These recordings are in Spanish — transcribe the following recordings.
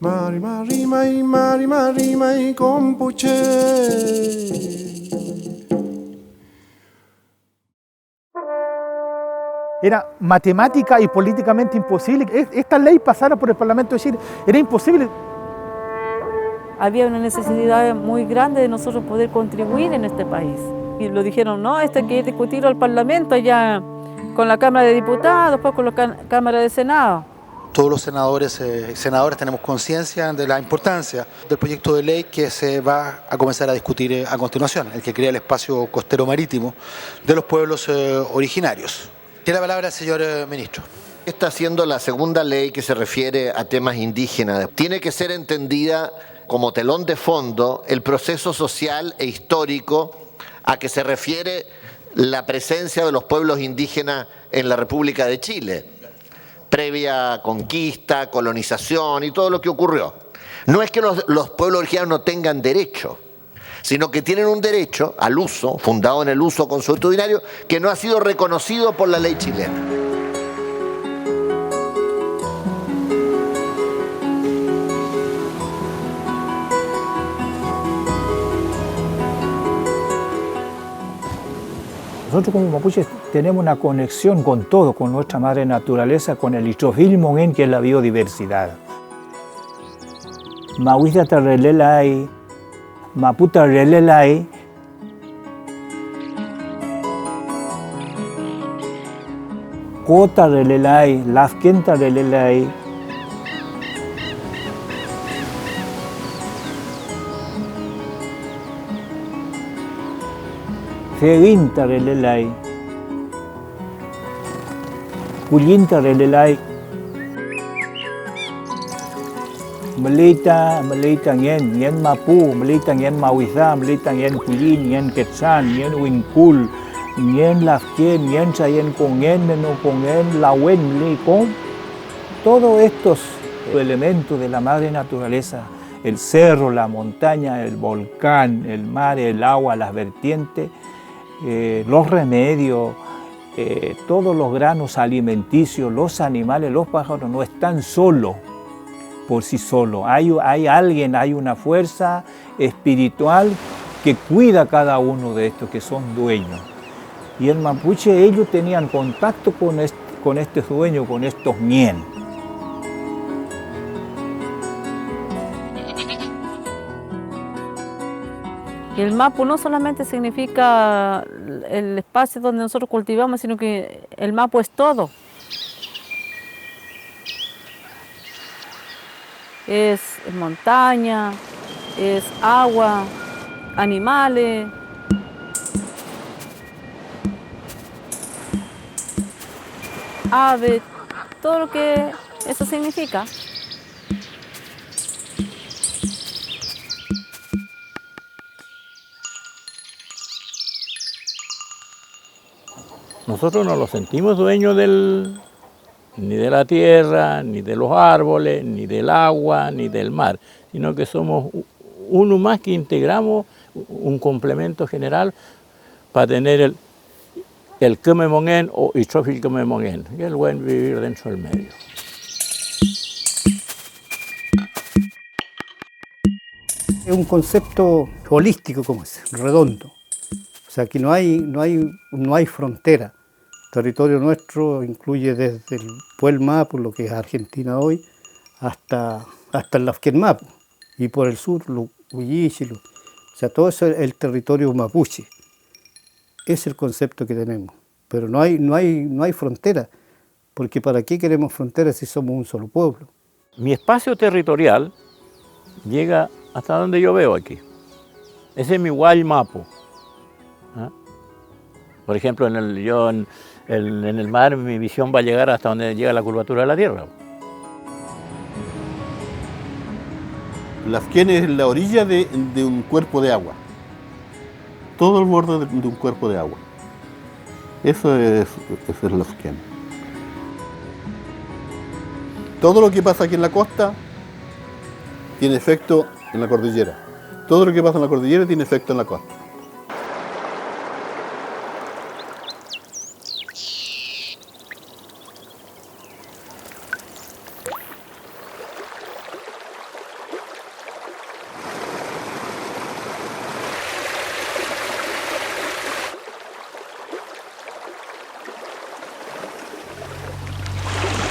Mari mari mai compuche. Era matemática y políticamente imposible. Esta ley pasara por el Parlamento de Chile. Era imposible. Había una necesidad muy grande de nosotros poder contribuir en este país. Y lo dijeron, no, esto hay que discutirlo al Parlamento allá con la Cámara de Diputados, después con la Cámara de Senado. Todos los senadores y senadoras tenemos conciencia de la importancia del proyecto de ley que se va a comenzar a discutir a continuación, el que crea el espacio costero marítimo de los pueblos originarios. Tiene la palabra el señor ministro. Está siendo la segunda ley que se refiere a temas indígenas. Tiene que ser entendida como telón de fondo el proceso social e histórico a que se refiere la presencia de los pueblos indígenas en la República de Chile, previa conquista, colonización y todo lo que ocurrió. No es que los pueblos originarios no tengan derecho, sino que tienen un derecho al uso, fundado en el uso consuetudinario, que no ha sido reconocido por la ley chilena. Nosotros como mapuches tenemos una conexión con todo, con nuestra madre naturaleza, con el Istrofil Mongen, que es la biodiversidad. Mahuista tarrelelay, maputa relelay, kota relelay, lafkenta relelay, Feginta relelay, Kulinta relelay, Melita ngien Mapu, Melita ngien Mahuiza, Melita ngien Kulin, ngien Quetzal, ngien Winkul, ngien Lafken, ngien Chayen Kongen, Meno Kongen, Lawen, Mlikon. Todos estos elementos de la madre naturaleza, el cerro, la montaña, el volcán, el mar, el agua, las vertientes, los remedios, todos los granos alimenticios, los animales, los pájaros no están solos por sí solos. Hay alguien, hay una fuerza espiritual que cuida cada uno de estos, que son dueños. Y el mapuche, ellos tenían contacto con este dueño, con estos ñen. Y el mapu no solamente significa el espacio donde nosotros cultivamos, sino que el mapu es todo. Es montaña, es agua, animales. Aves, todo lo que eso significa. Nosotros no lo sentimos dueños ni de la tierra, ni de los árboles, ni del agua, ni del mar, sino que somos uno más que integramos un complemento general para tener el Kememongen o Istrofil Kememongen, que es el buen vivir dentro del medio. Es un concepto holístico, como es, redondo. O sea, aquí no hay frontera. El territorio nuestro incluye desde el Puel Mapu, lo que es Argentina hoy, hasta el Lafken Mapu. Y por el sur, Huilliche. O sea, todo eso es el territorio mapuche. Es el concepto que tenemos. Pero no hay frontera. Porque ¿para qué queremos fronteras si somos un solo pueblo? Mi espacio territorial llega hasta donde yo veo aquí. Ese es mi Huay Mapu. ¿Ah? Por ejemplo, en el mar mi visión va a llegar hasta donde llega la curvatura de la Tierra. Lafken es la orilla de un cuerpo de agua. Todo el borde de un cuerpo de agua. Eso es Lafken. Todo lo que pasa aquí en la costa tiene efecto en la cordillera. Todo lo que pasa en la cordillera tiene efecto en la costa.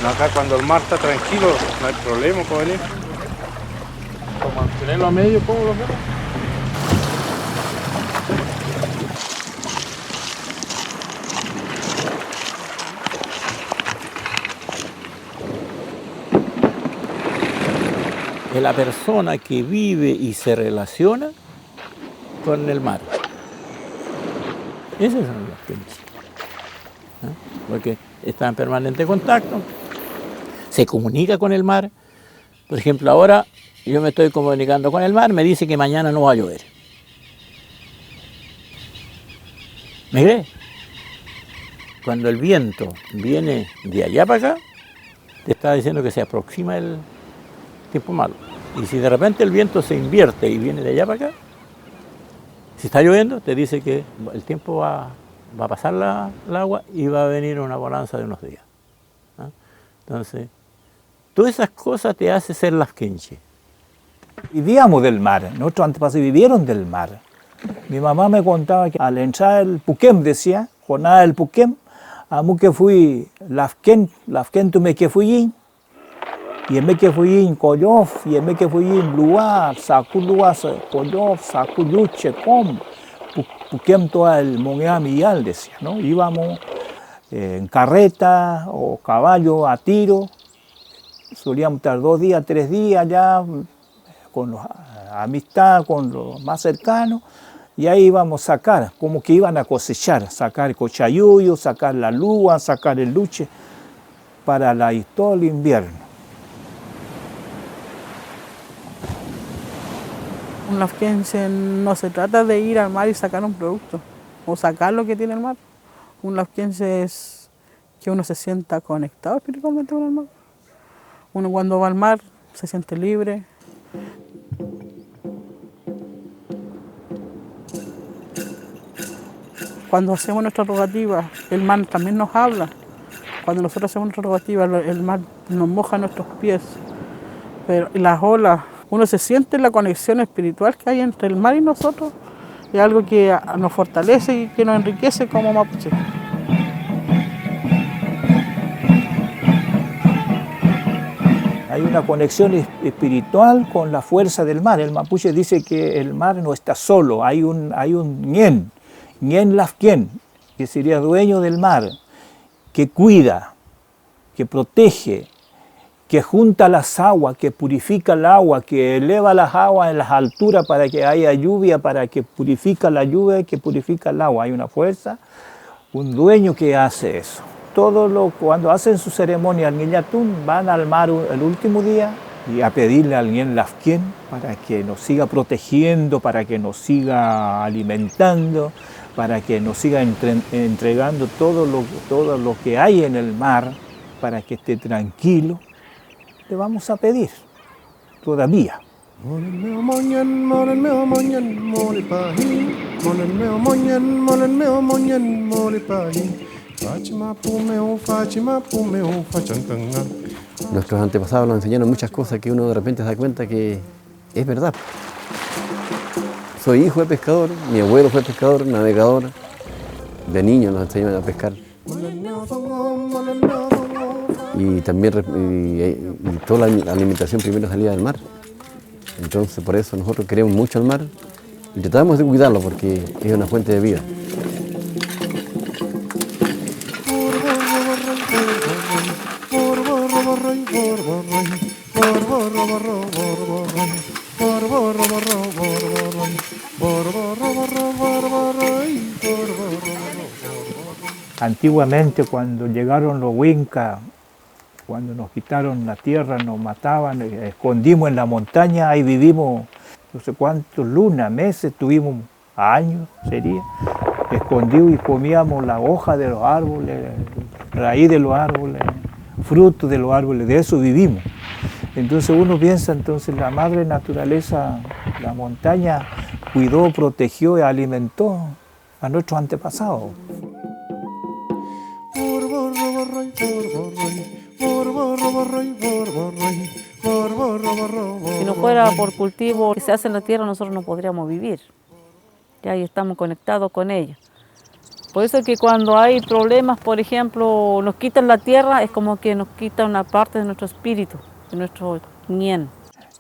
Acá cuando el mar está tranquilo no hay problema para venir. Para mantenerlo a medio, ¿cómo lo hacemos? Es la persona que vive y se relaciona con el mar. Esas son las quenches. Porque está en permanente contacto, se comunica con el mar. Por ejemplo, ahora yo me estoy comunicando con el mar, me dice que mañana no va a llover. ¿Me cree? Cuando el viento viene de allá para acá, te está diciendo que se aproxima el tiempo malo. Y si de repente el viento se invierte y viene de allá para acá, si está lloviendo, te dice que el tiempo va a pasar el agua y va a venir una bonanza de unos días. ¿Ah? Entonces, todas esas cosas te hacen ser las quenches. Vivíamos del mar, nuestros antepasados vivieron del mar. Mi mamá me contaba que al entrar el Puquem, decía, jornada del Puquem, a mí que fui lafken tu me que fui y me que fui en Coyof, y me que fui en Luar, Saculua, Coyof, Saculuche, Com, Puquem todo el Monea Miguel, decía, ¿no? Íbamos en carreta o caballo a tiro, solíamos estar 2 días, 3 días ya, con los, amistad, con los más cercanos, y ahí íbamos a sacar, como que iban a cosechar, sacar el cochayuyo, sacar la lúa, sacar el luche, para todo el invierno. Un lafkense no se trata de ir al mar y sacar un producto, o sacar lo que tiene el mar. Un lafkense es que uno se sienta conectado espiritualmente con el mar. Uno cuando va al mar se siente libre. Cuando hacemos nuestra rogativa, el mar también nos habla. Cuando nosotros hacemos nuestra rogativa, el mar nos moja nuestros pies. Pero las olas, uno se siente la conexión espiritual que hay entre el mar y nosotros. Es algo que nos fortalece y que nos enriquece como mapuche. Hay una conexión espiritual con la fuerza del mar. El mapuche dice que el mar no está solo, hay un ñen lafken, que sería dueño del mar, que cuida, que protege, que junta las aguas, que purifica el agua, que eleva las aguas en las alturas para que haya lluvia, para que purifica la lluvia y que purifica el agua. Hay una fuerza, un dueño que hace eso. Cuando hacen su ceremonia al Ñillatún, van al mar el último día y a pedirle al Ñen Lafken para que nos siga protegiendo, para que nos siga alimentando, para que nos siga entregando todo lo que hay en el mar, para que esté tranquilo. Le vamos a pedir todavía. Nuestros antepasados nos enseñaron muchas cosas que uno de repente se da cuenta que es verdad. Soy hijo de pescador, mi abuelo fue pescador, navegador. De niño nos enseñaron a pescar. Y también y toda la alimentación primero salía del mar. Entonces por eso nosotros queremos mucho el mar y tratamos de cuidarlo porque es una fuente de vida. Antiguamente, cuando llegaron los Huincas, cuando nos quitaron la tierra, nos mataban, escondimos en la montaña, ahí vivimos no sé cuántos lunas, meses, tuvimos años, sería, escondidos y comíamos la hoja de los árboles, raíz de los árboles, frutos de los árboles, de eso vivimos. Entonces uno piensa, entonces la madre naturaleza, la montaña, cuidó, protegió y alimentó a nuestros antepasados. Si no fuera por cultivo que se hace en la tierra, nosotros no podríamos vivir. Ya ahí estamos conectados con ella. Por eso que cuando hay problemas, por ejemplo, nos quitan la tierra, es como que nos quitan una parte de nuestro espíritu, de nuestro ñen.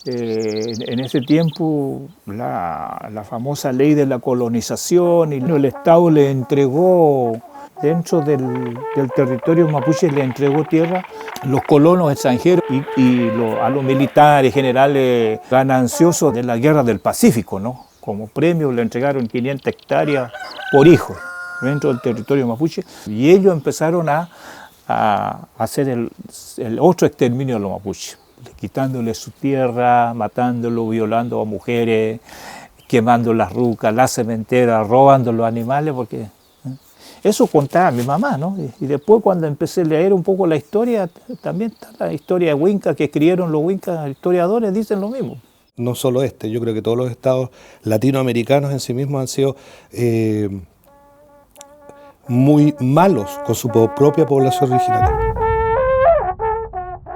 En ese tiempo, la famosa ley de la colonización, y el Estado le entregó, dentro del territorio mapuche, le entregó tierra a los colonos extranjeros a los militares generales gananciosos de la Guerra del Pacífico, ¿no? Como premio le entregaron 500 hectáreas por hijo dentro del territorio mapuche, y ellos empezaron a hacer el otro exterminio de los mapuches, quitándole su tierra, matándolo, violando a mujeres, quemando las rucas, las cementeras, robando los animales, porque eso contaba mi mamá, ¿no? Y después, cuando empecé a leer un poco la historia, también está la historia de Huinca, que escribieron los Huincas, historiadores dicen lo mismo. No solo yo creo que todos los estados latinoamericanos en sí mismos han sido muy malos con su propia población originaria.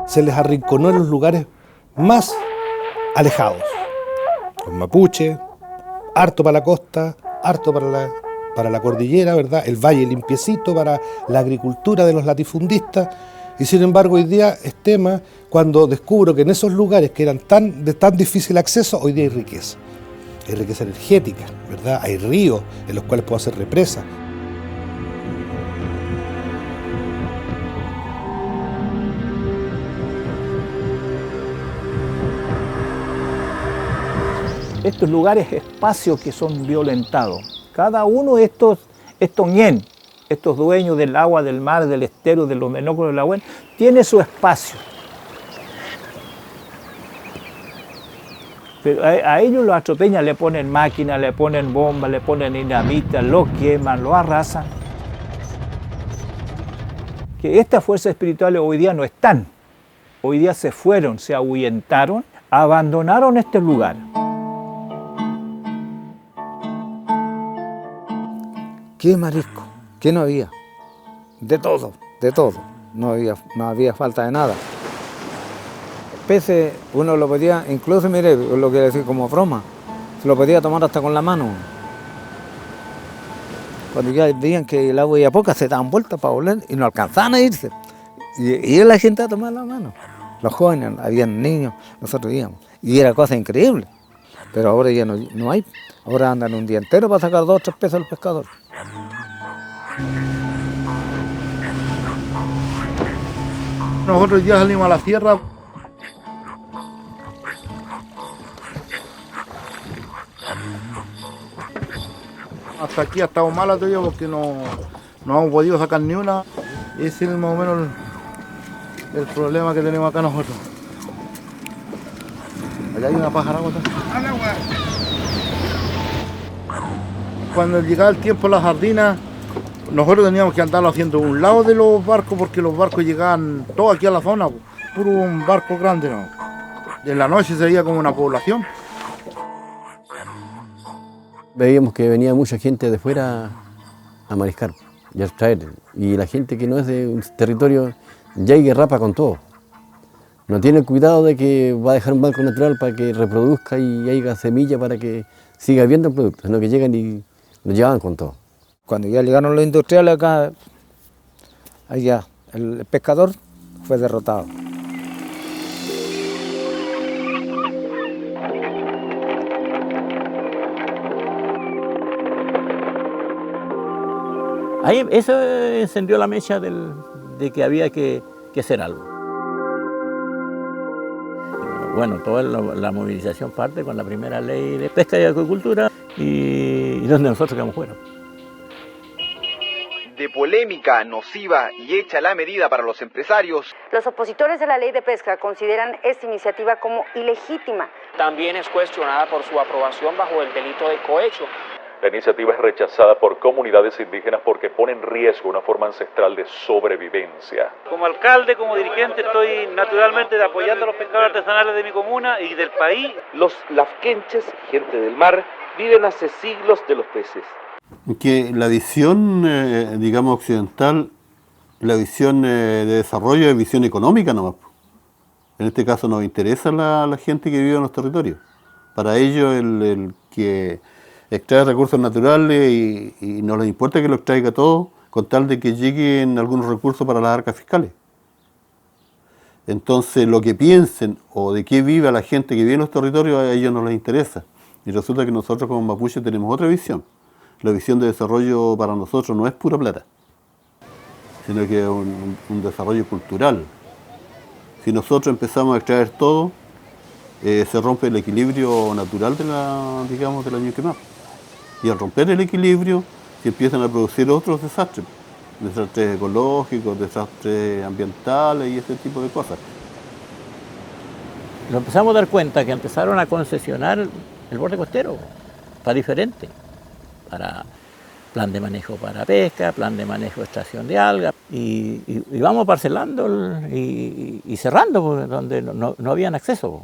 Se les arrinconó en los lugares más alejados. Los mapuches, harto para la costa, harto para la cordillera, ¿verdad? El valle limpiecito para la agricultura de los latifundistas. Y sin embargo, hoy día es tema cuando descubro que en esos lugares que eran de tan difícil acceso, hoy día hay riqueza. Hay riqueza energética, ¿verdad? Hay ríos en los cuales puedo hacer represas. Estos lugares, espacios que son violentados. Cada uno de estos ñen, estos dueños del agua, del mar, del estero, de los menóculos, del agua, tiene su espacio. Pero a ellos los atropellan, le ponen máquinas, le ponen bombas, le ponen dinamita, lo queman, lo arrasan. Que estas fuerzas espirituales hoy día no están. Hoy día se fueron, se ahuyentaron, abandonaron este lugar. ¿Qué marisco? ¿Qué no había? De todo, de todo. No había falta de nada. Peces uno lo podía, incluso mire, lo que decir como broma, se lo podía tomar hasta con la mano. Cuando ya veían que el agua iba poca, se daban vueltas para volver y no alcanzaban a irse. Y la gente a tomar la mano. Los jóvenes, habían niños, nosotros íbamos. Y era cosa increíble. Pero ahora ya no hay. Ahora andan un día entero para sacar 2 o 3 pesos al pescador. Nosotros ya salimos a la sierra. Hasta aquí ha estado mala todavía porque no hemos podido sacar ni una. Ese es más o menos el problema que tenemos acá nosotros. Allá hay una pajaragua. Cuando llegaba el tiempo de las sardinas, nosotros teníamos que andarlo haciendo un lado de los barcos porque los barcos llegaban todos aquí a la zona, puro un barco grande, ¿no? En la noche se veía como una población. Veíamos que venía mucha gente de fuera a mariscar y a extraer. Y la gente que no es de un territorio ya hay rapa con todo. No tiene cuidado de que va a dejar un banco natural para que reproduzca y haya semilla para que siga habiendo el producto, sino que llegan y lo llevaban con todo. Cuando ya llegaron los industriales acá, allá el pescador fue derrotado. Ahí eso encendió la mecha de que había que hacer algo. Bueno, toda la movilización parte con la primera ley de pesca y acuicultura y donde nosotros quedamos fuera. De polémica, nociva y hecha la medida para los empresarios. Los opositores de la ley de pesca consideran esta iniciativa como ilegítima. También es cuestionada por su aprobación bajo el delito de cohecho. La iniciativa es rechazada por comunidades indígenas porque pone en riesgo una forma ancestral de sobrevivencia. Como alcalde, como dirigente, estoy naturalmente apoyando a los pescadores artesanales de mi comuna y del país. Los lafkenches, gente del mar, viven hace siglos de los peces. Que la visión, digamos, occidental, la visión de desarrollo es visión económica nomás. En este caso nos interesa la gente que vive en los territorios. Para ellos el que extrae recursos naturales y no les importa que lo extraiga todo, con tal de que lleguen algunos recursos para las arcas fiscales. Entonces, lo que piensen o de qué vive la gente que vive en los territorios, a ellos no les interesa. Y resulta que nosotros como mapuche tenemos otra visión. La visión de desarrollo para nosotros no es pura plata, sino que es un desarrollo cultural. Si nosotros empezamos a extraer todo, se rompe el equilibrio natural de la Ñuquemap. Y al romper el equilibrio, se empiezan a producir otros desastres ecológicos, desastres ambientales y ese tipo de cosas. Nos empezamos a dar cuenta que empezaron a concesionar el borde costero para diferente, para plan de manejo para pesca, plan de manejo de extracción de algas, y vamos parcelando y cerrando donde no habían acceso.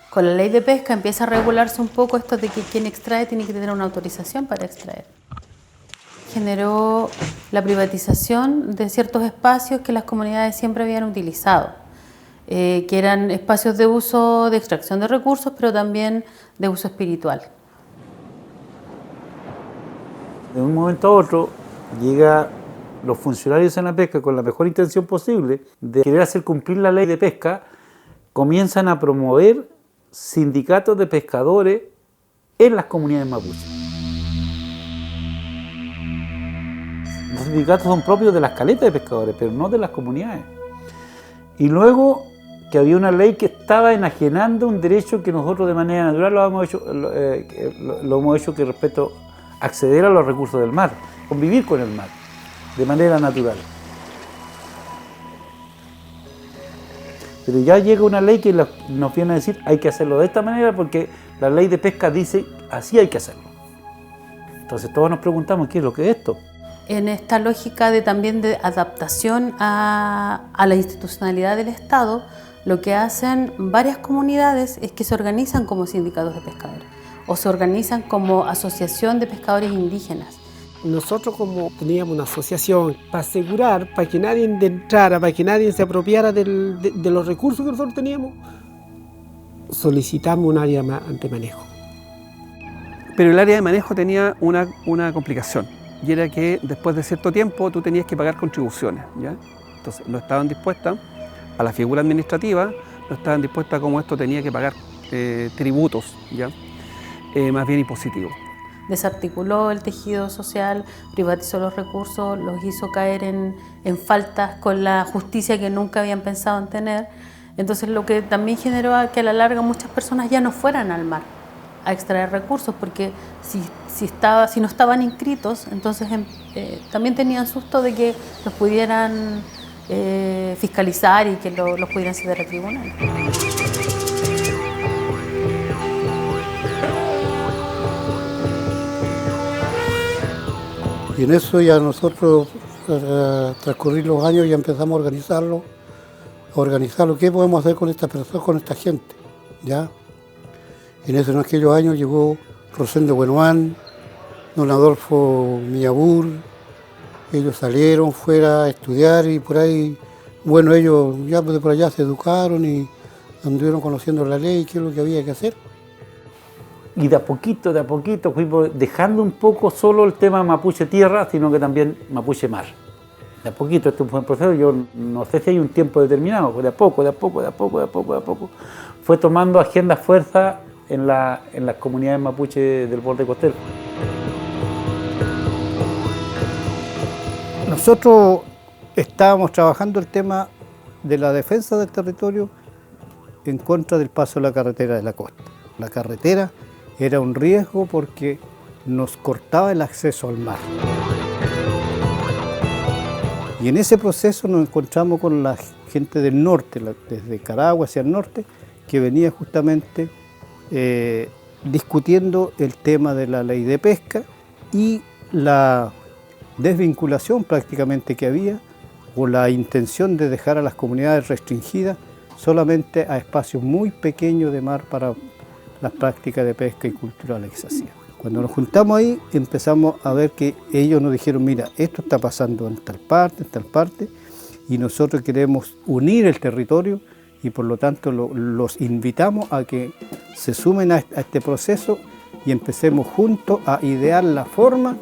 Con la ley de pesca empieza a regularse un poco esto de que quien extrae tiene que tener una autorización para extraer. Generó la privatización de ciertos espacios que las comunidades siempre habían utilizado, que eran espacios de uso de extracción de recursos, pero también de uso espiritual. De un momento a otro llega los funcionarios en la pesca con la mejor intención posible de querer hacer cumplir la ley de pesca, comienzan a promover sindicatos de pescadores en las comunidades mapuches. Los sindicatos son propios de las caletas de pescadores, pero no de las comunidades. Y luego que había una ley que estaba enajenando un derecho que nosotros de manera natural lo hemos hecho que respecto a acceder a los recursos del mar, convivir con el mar, de manera natural. Pero ya llega una ley que nos viene a decir hay que hacerlo de esta manera porque la ley de pesca dice así hay que hacerlo. Entonces todos nos preguntamos ¿qué es lo que es esto? En esta lógica también de adaptación a la institucionalidad del Estado, lo que hacen varias comunidades es que se organizan como sindicatos de pescadores o se organizan como asociación de pescadores indígenas. Nosotros como teníamos una asociación para asegurar, para que nadie entrara, para que nadie se apropiara de los recursos que nosotros teníamos, solicitamos un área de manejo. Pero el área de manejo tenía una complicación, y era que después de cierto tiempo tú tenías que pagar contribuciones, ¿ya? Entonces no estaban dispuestas a la figura administrativa, no estaban dispuestas como esto tenía que pagar tributos, ¿ya? Más bien impositivos. Desarticuló el tejido social, privatizó los recursos, los hizo caer en faltas con la justicia que nunca habían pensado en tener. Entonces lo que también generó que a la larga muchas personas ya no fueran al mar a extraer recursos, porque si no estaban inscritos, entonces también tenían susto de que los pudieran fiscalizar y que los pudieran ceder al tribunal. Y en eso ya nosotros, al transcurrir los años, ya empezamos a organizarlo. ¿Qué podemos hacer con esta persona, con esta gente? ¿Ya? En aquellos años llegó Rosendo Buenoán, don Adolfo Millabur, ellos salieron fuera a estudiar y por ahí, bueno, ellos ya de por allá se educaron y anduvieron conociendo la ley, qué es lo que había que hacer. Y de a poquito fuimos dejando un poco solo el tema mapuche tierra, sino que también mapuche mar. De a poquito, este fue un proceso, yo no sé si hay un tiempo determinado, pero de a poco, fue tomando agenda fuerza en las comunidades mapuche del borde costero. Nosotros estábamos trabajando el tema de la defensa del territorio en contra del paso de la carretera de la costa. La carretera era un riesgo porque nos cortaba el acceso al mar. Y en ese proceso nos encontramos con la gente del norte, desde Caragua hacia el norte, que venía justamente discutiendo el tema de la ley de pesca y la desvinculación prácticamente que había, o la intención de dejar a las comunidades restringidas solamente a espacios muy pequeños de mar para las prácticas de pesca y culturales que se hacían. Cuando nos juntamos ahí, empezamos a ver que ellos nos dijeron, mira, esto está pasando en tal parte, y nosotros queremos unir el territorio y por lo tanto los invitamos a que se sumen a este proceso y empecemos juntos a idear la forma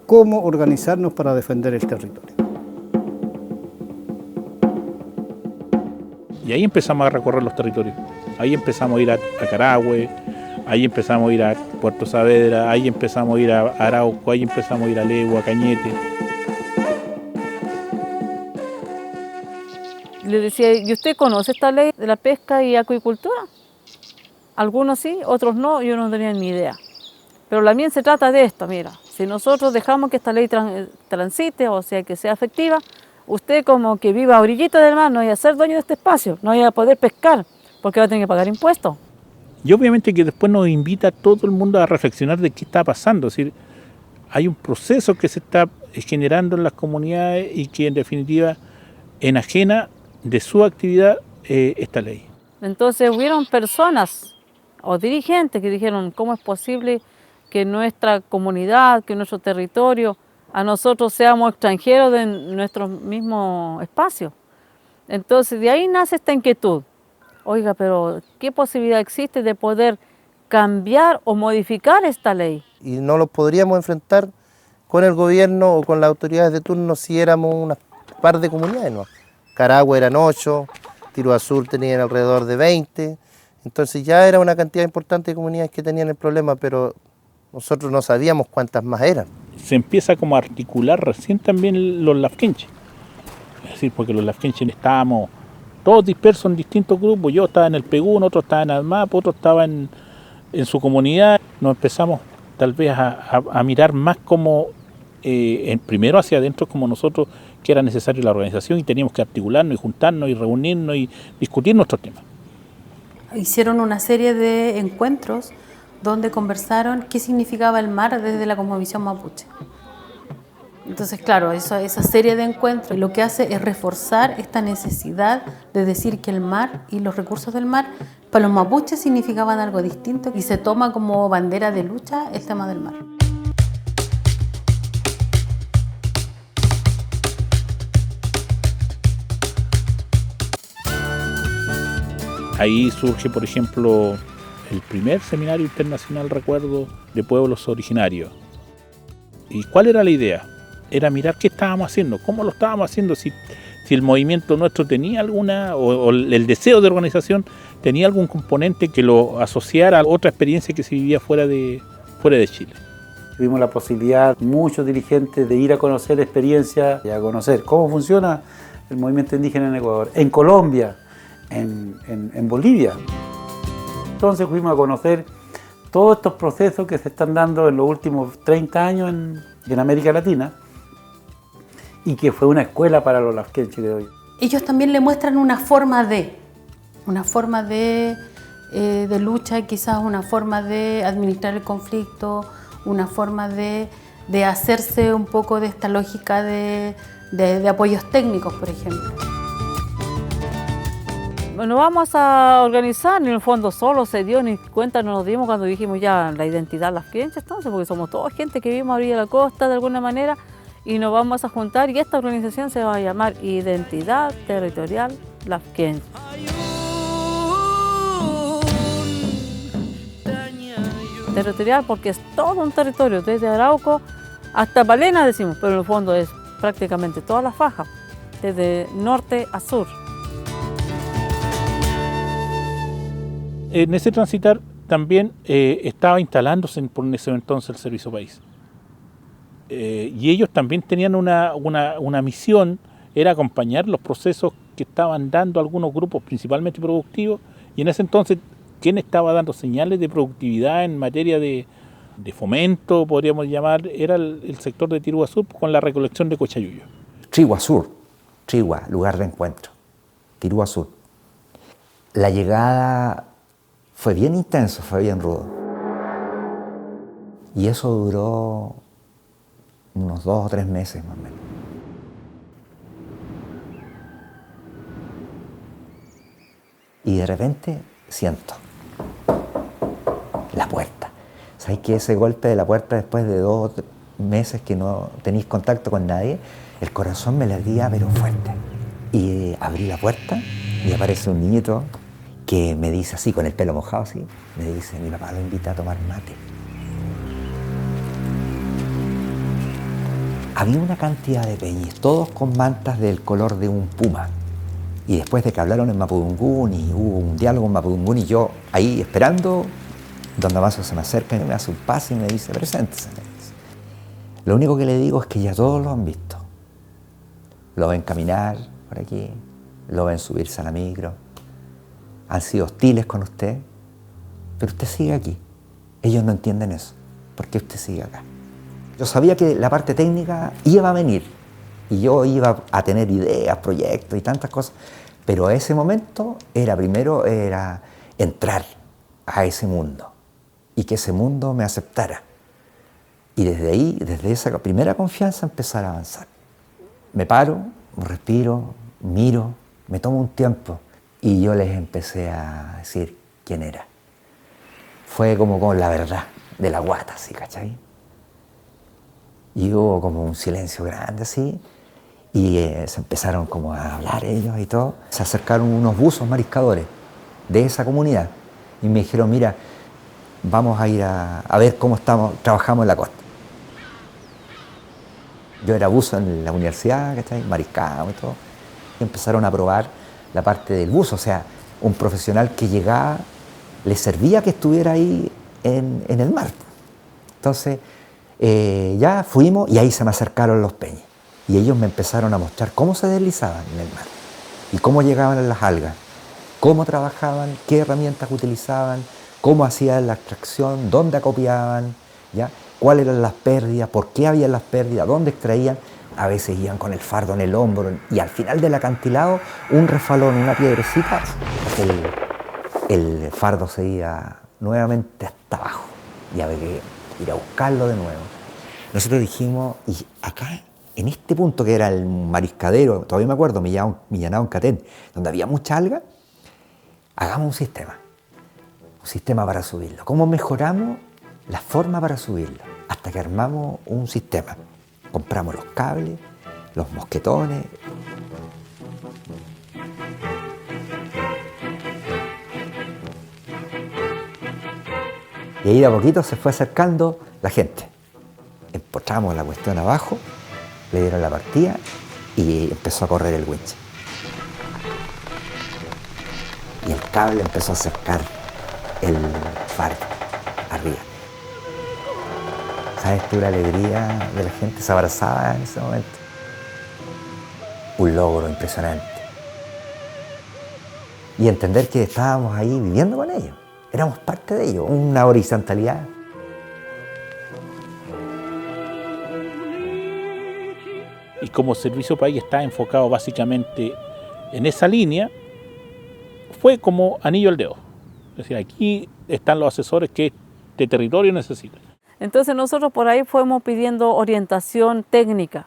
cómo organizarnos para defender el territorio. Y ahí empezamos a recorrer los territorios. Ahí empezamos a ir a Carahue, ahí empezamos a ir a Puerto Saavedra, ahí empezamos a ir a Arauco, ahí empezamos a ir a Legua, a Cañete. Le decía, ¿y usted conoce esta ley de la pesca y acuicultura? Algunos sí, otros no, yo no tenía ni idea. Pero la mía se trata de esto, mira, si nosotros dejamos que esta ley transite, o sea, que sea efectiva, usted como que viva a orillita del mar no vaya a ser dueño de este espacio, no vaya a poder pescar, porque va a tener que pagar impuestos. Y obviamente que después nos invita a todo el mundo a reflexionar de qué está pasando, es decir, hay un proceso que se está generando en las comunidades y que en definitiva enajena de su actividad esta ley. Entonces hubieron personas o dirigentes que dijeron, ¿cómo es posible que nuestra comunidad, que nuestro territorio, a nosotros seamos extranjeros de nuestro mismo espacio? Entonces de ahí nace esta inquietud. Oiga, pero ¿qué posibilidad existe de poder cambiar o modificar esta ley? Y no lo podríamos enfrentar con el gobierno o con las autoridades de turno si éramos una par de comunidades, ¿no? Carahue eran 8, Tirúa Sur tenían alrededor de 20, entonces ya era una cantidad importante de comunidades que tenían el problema, pero nosotros no sabíamos cuántas más eran. Se empieza como a articular recién también los lafkenches, es decir, porque los lafkenches estábamos todos dispersos en distintos grupos, yo estaba en el Pegún, otro estaba en Almap, otro estaba en su comunidad, nos empezamos tal vez a mirar más como, primero hacia adentro como nosotros, que era necesario la organización y teníamos que articularnos y juntarnos y reunirnos y discutir nuestros temas. Hicieron una serie de encuentros donde conversaron qué significaba el mar desde la cosmovisión mapuche. Entonces, claro, esa serie de encuentros lo que hace es reforzar esta necesidad de decir que el mar y los recursos del mar para los mapuches significaban algo distinto y se toma como bandera de lucha el tema del mar. Ahí surge, por ejemplo, el primer seminario internacional, recuerdo, de pueblos originarios. ¿Y cuál era la idea? Era mirar qué estábamos haciendo, cómo lo estábamos haciendo, si el movimiento nuestro tenía alguna, o el deseo de organización tenía algún componente que lo asociara a otra experiencia que se vivía fuera de Chile. Tuvimos la posibilidad, muchos dirigentes, de ir a conocer experiencias y a conocer cómo funciona el movimiento indígena en Ecuador, en Colombia, en Bolivia. Entonces fuimos a conocer todos estos procesos que se están dando en los últimos 30 años en América Latina y que fue una escuela para los lafkenches de hoy. Ellos también le muestran una forma de lucha, quizás una forma de administrar el conflicto, una forma de hacerse un poco de esta lógica de apoyos técnicos, por ejemplo. Bueno, vamos a organizar, en el fondo solo se dio, ni cuenta no nos dimos cuando dijimos ya la identidad lafkenche, entonces, porque somos toda gente que vivimos a orilla de la costa de alguna manera y nos vamos a juntar y esta organización se va a llamar Identidad Territorial Lafkenche. Territorial porque es todo un territorio, desde Arauco hasta Palena decimos, pero en el fondo es prácticamente toda la faja, desde norte a sur. En ese transitar también estaba instalándose por ese entonces el Servicio País. Y ellos también tenían una misión, era acompañar los procesos que estaban dando algunos grupos, principalmente productivos, y en ese entonces, ¿quién estaba dando señales de productividad en materia de fomento, podríamos llamar? Era el sector de Tirúa Sur con la recolección de cochayuyo. Trigua Sur, Trigua, lugar de encuentro, Tirúa Sur. La llegada fue bien intenso, fue bien rudo. Y eso duró unos 2 o 3 meses más o menos. Y de repente siento la puerta. ¿Sabes que ese golpe de la puerta después de 2 o 3 meses que no tenéis contacto con nadie, el corazón me latía pero fuerte? Y abrí la puerta y aparece un niñito que me dice así, con el pelo mojado así, me dice, mi papá lo invita a tomar mate. había una cantidad de peñis, todos con mantas del color de un puma. Y después de que hablaron en Mapudungún y hubo un diálogo en Mapudungún y yo ahí esperando, don Damaso se me acerca y me hace un pase y me dice, preséntese. Me dice. Lo único que le digo es que ya todos lo han visto. Lo ven caminar por aquí, lo ven subirse a la micro, han sido hostiles con usted, pero usted sigue aquí. Ellos no entienden eso. ¿Por qué usted sigue acá? Yo sabía que la parte técnica iba a venir y yo iba a tener ideas, proyectos y tantas cosas, pero a ese momento primero era entrar a ese mundo y que ese mundo me aceptara. Y desde ahí, desde esa primera confianza, empezar a avanzar. Me paro, respiro, miro, me tomo un tiempo y yo les empecé a decir quién era. Fue como con la verdad de la guata, ¿sí, cachai? Y hubo como un silencio grande así, y se empezaron como a hablar ellos y todo. Se acercaron unos buzos mariscadores de esa comunidad y me dijeron, mira, vamos a ir a ver cómo trabajamos en la costa. Yo era buzo en la universidad, ¿cachai? Mariscamos y todo. Y empezaron a probar la parte del buzo, o sea, un profesional que llegaba, le servía que estuviera ahí en el mar. Entonces, ya fuimos y ahí se me acercaron los peñis. Y ellos me empezaron a mostrar cómo se deslizaban en el mar y cómo llegaban a las algas, cómo trabajaban, qué herramientas utilizaban, cómo hacían la extracción, dónde acopiaban, ¿ya? Cuáles eran las pérdidas, por qué había las pérdidas, dónde extraían. A veces iban con el fardo en el hombro y al final del acantilado, un refalón, una piedrecita, el fardo se iba nuevamente hasta abajo y había que ir a buscarlo de nuevo. Nosotros dijimos, y acá, en este punto que era el mariscadero, todavía me acuerdo, Millanao en Catén, donde había mucha alga, hagamos un sistema para subirlo. ¿Cómo mejoramos la forma para subirlo? Hasta que armamos un sistema. Compramos los cables, los mosquetones. Y ahí de a poquito se fue acercando la gente. Empotramos la cuestión abajo, le dieron la partida y empezó a correr el winch. Y el cable empezó a acercar el fardo arriba. ¿Sabes tú la alegría de la gente? Se abrazaba en ese momento. Un logro impresionante. Y entender que estábamos ahí viviendo con ellos. Éramos parte de ellos, una horizontalidad. Y como Servicio País está enfocado básicamente en esa línea, fue como anillo al dedo. Es decir, aquí están los asesores que este territorio necesita. Entonces nosotros por ahí fuimos pidiendo orientación técnica.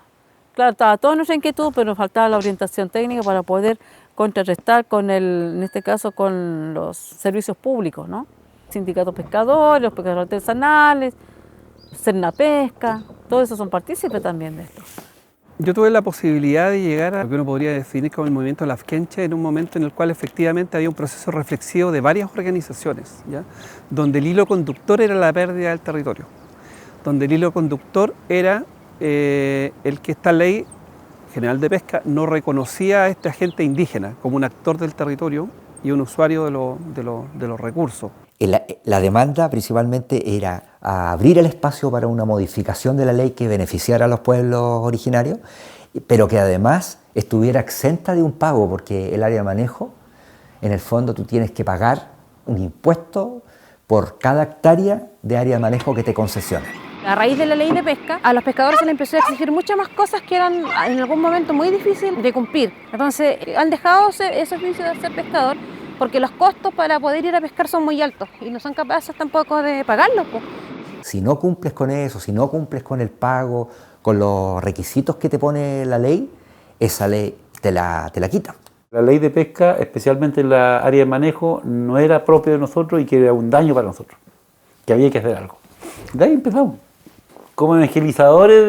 Claro, estaba toda nuestra inquietud, pero nos faltaba la orientación técnica para poder contrarrestar con en este caso con los servicios públicos, ¿no? Sindicatos pescadores, los pescadores artesanales, Cernapesca, todos esos son partícipes también de esto. Yo tuve la posibilidad de llegar a lo que uno podría definir como el movimiento Lafkenche en un momento en el cual efectivamente había un proceso reflexivo de varias organizaciones, ¿ya? Donde el hilo conductor era la pérdida del territorio, donde el hilo conductor era el que esta ley general de pesca no reconocía a este agente indígena como un actor del territorio y un usuario de los recursos. La demanda principalmente era abrir el espacio para una modificación de la ley que beneficiara a los pueblos originarios, pero que además estuviera exenta de un pago, porque el área de manejo, en el fondo tú tienes que pagar un impuesto por cada hectárea de área de manejo que te concesionan. A raíz de la ley de pesca, a los pescadores se les empezó a exigir muchas más cosas que eran en algún momento muy difíciles de cumplir. Entonces han dejado ese oficio de ser pescador porque los costos para poder ir a pescar son muy altos y no son capaces tampoco de pagarlos. Si no cumples con eso, si no cumples con el pago, con los requisitos que te pone la ley, esa ley te la quita. La ley de pesca, especialmente en la área de manejo, no era propia de nosotros y que era un daño para nosotros, que había que hacer algo. De ahí empezamos. Como evangelizadores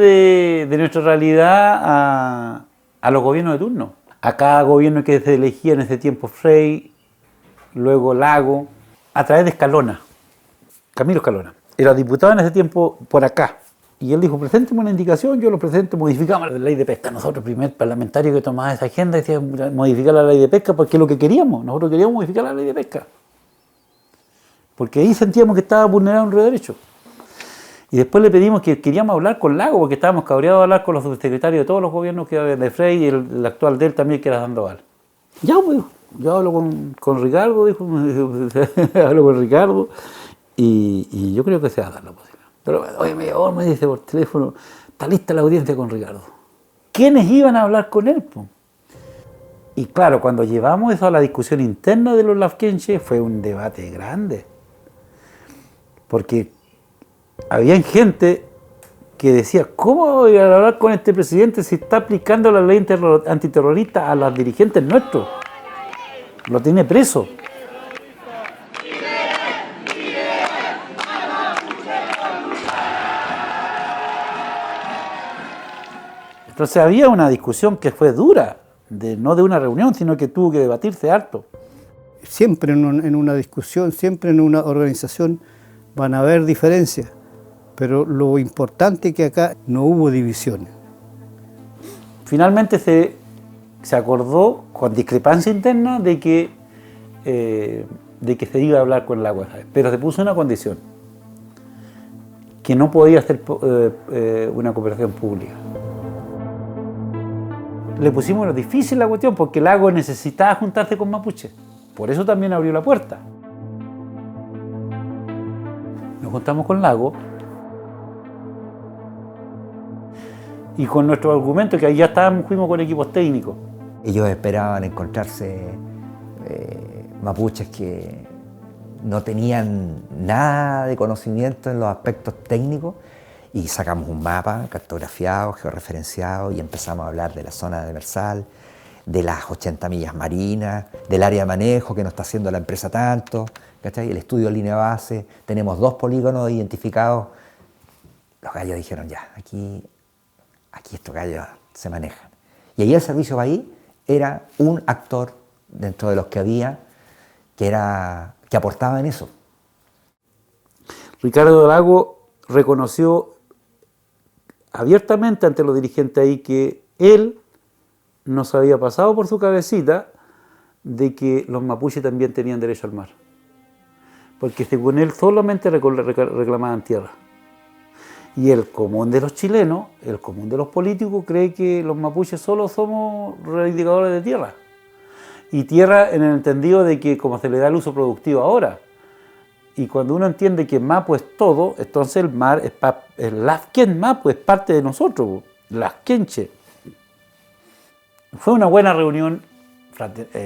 de nuestra realidad a los gobiernos de turno. A cada gobierno que se elegía en ese tiempo, Frei, luego Lago, a través de Escalona, Camilo Escalona. Era diputado en ese tiempo por acá, Y él dijo, presénteme una indicación, yo lo presento, modificamos la ley de pesca. Nosotros, el primer parlamentario que tomaba esa agenda, decía modificar la ley de pesca porque es lo que queríamos. Nosotros queríamos modificar la ley de pesca. Porque ahí sentíamos que estaba vulnerado nuestro derecho. Y después le pedimos que queríamos hablar con Lago, porque estábamos cabreados de hablar con los subsecretarios de todos los gobiernos que de Frey y el actual de él también, que era Sandoval. Ya, pues, yo hablo con Ricardo, dijo, hablo con Ricardo, y yo creo que se va a dar la posibilidad. Pero, oye, me dice por teléfono, está lista la audiencia con Ricardo. ¿Quiénes iban a hablar con él, pues? Y claro, cuando llevamos eso a la discusión interna de los lafkenche, fue un debate grande. Porque había gente que decía, ¿cómo voy a hablar con este presidente si está aplicando la ley antiterrorista a los dirigentes nuestros? Lo tiene preso. Entonces había una discusión que fue dura, no de una reunión, sino que tuvo que debatirse harto. Siempre en una discusión, siempre en una organización van a haber diferencias, pero lo importante es que acá no hubo divisiones. Finalmente se acordó, con discrepancia interna, de que se iba a hablar con el agua, pero se puso una condición, que no podía hacer una cooperación pública. Le pusimos difícil la cuestión porque el Lago necesitaba juntarse con Mapuche, por eso también abrió la puerta. Nos juntamos con Lago y con nuestro argumento, que ahí ya fuimos con equipos técnicos. Ellos esperaban encontrarse mapuches que no tenían nada de conocimiento en los aspectos técnicos, y sacamos un mapa cartografiado, georreferenciado, y empezamos a hablar de la zona de demersal, de las 80 millas marinas, del área de manejo que nos está haciendo la empresa tanto, ¿cachai? El estudio de línea base, tenemos 2 polígonos identificados. Los gallos dijeron, ya, aquí estos gallos se manejan. Y ahí el Servicio País era un actor dentro de los que había que aportaba en eso. Ricardo Lago reconoció abiertamente ante los dirigentes ahí que él nos había pasado por su cabecita de que los mapuches también tenían derecho al mar. Porque según él solamente reclamaban tierra. Y el común de los chilenos, el común de los políticos, cree que los mapuches solo somos reivindicadores de tierra. Y tierra en el entendido de que como se le da el uso productivo ahora. Y cuando uno entiende que Mapu es todo, entonces el mar es el Lafken Mapu es parte de nosotros, Lafkenche. Fue una buena reunión,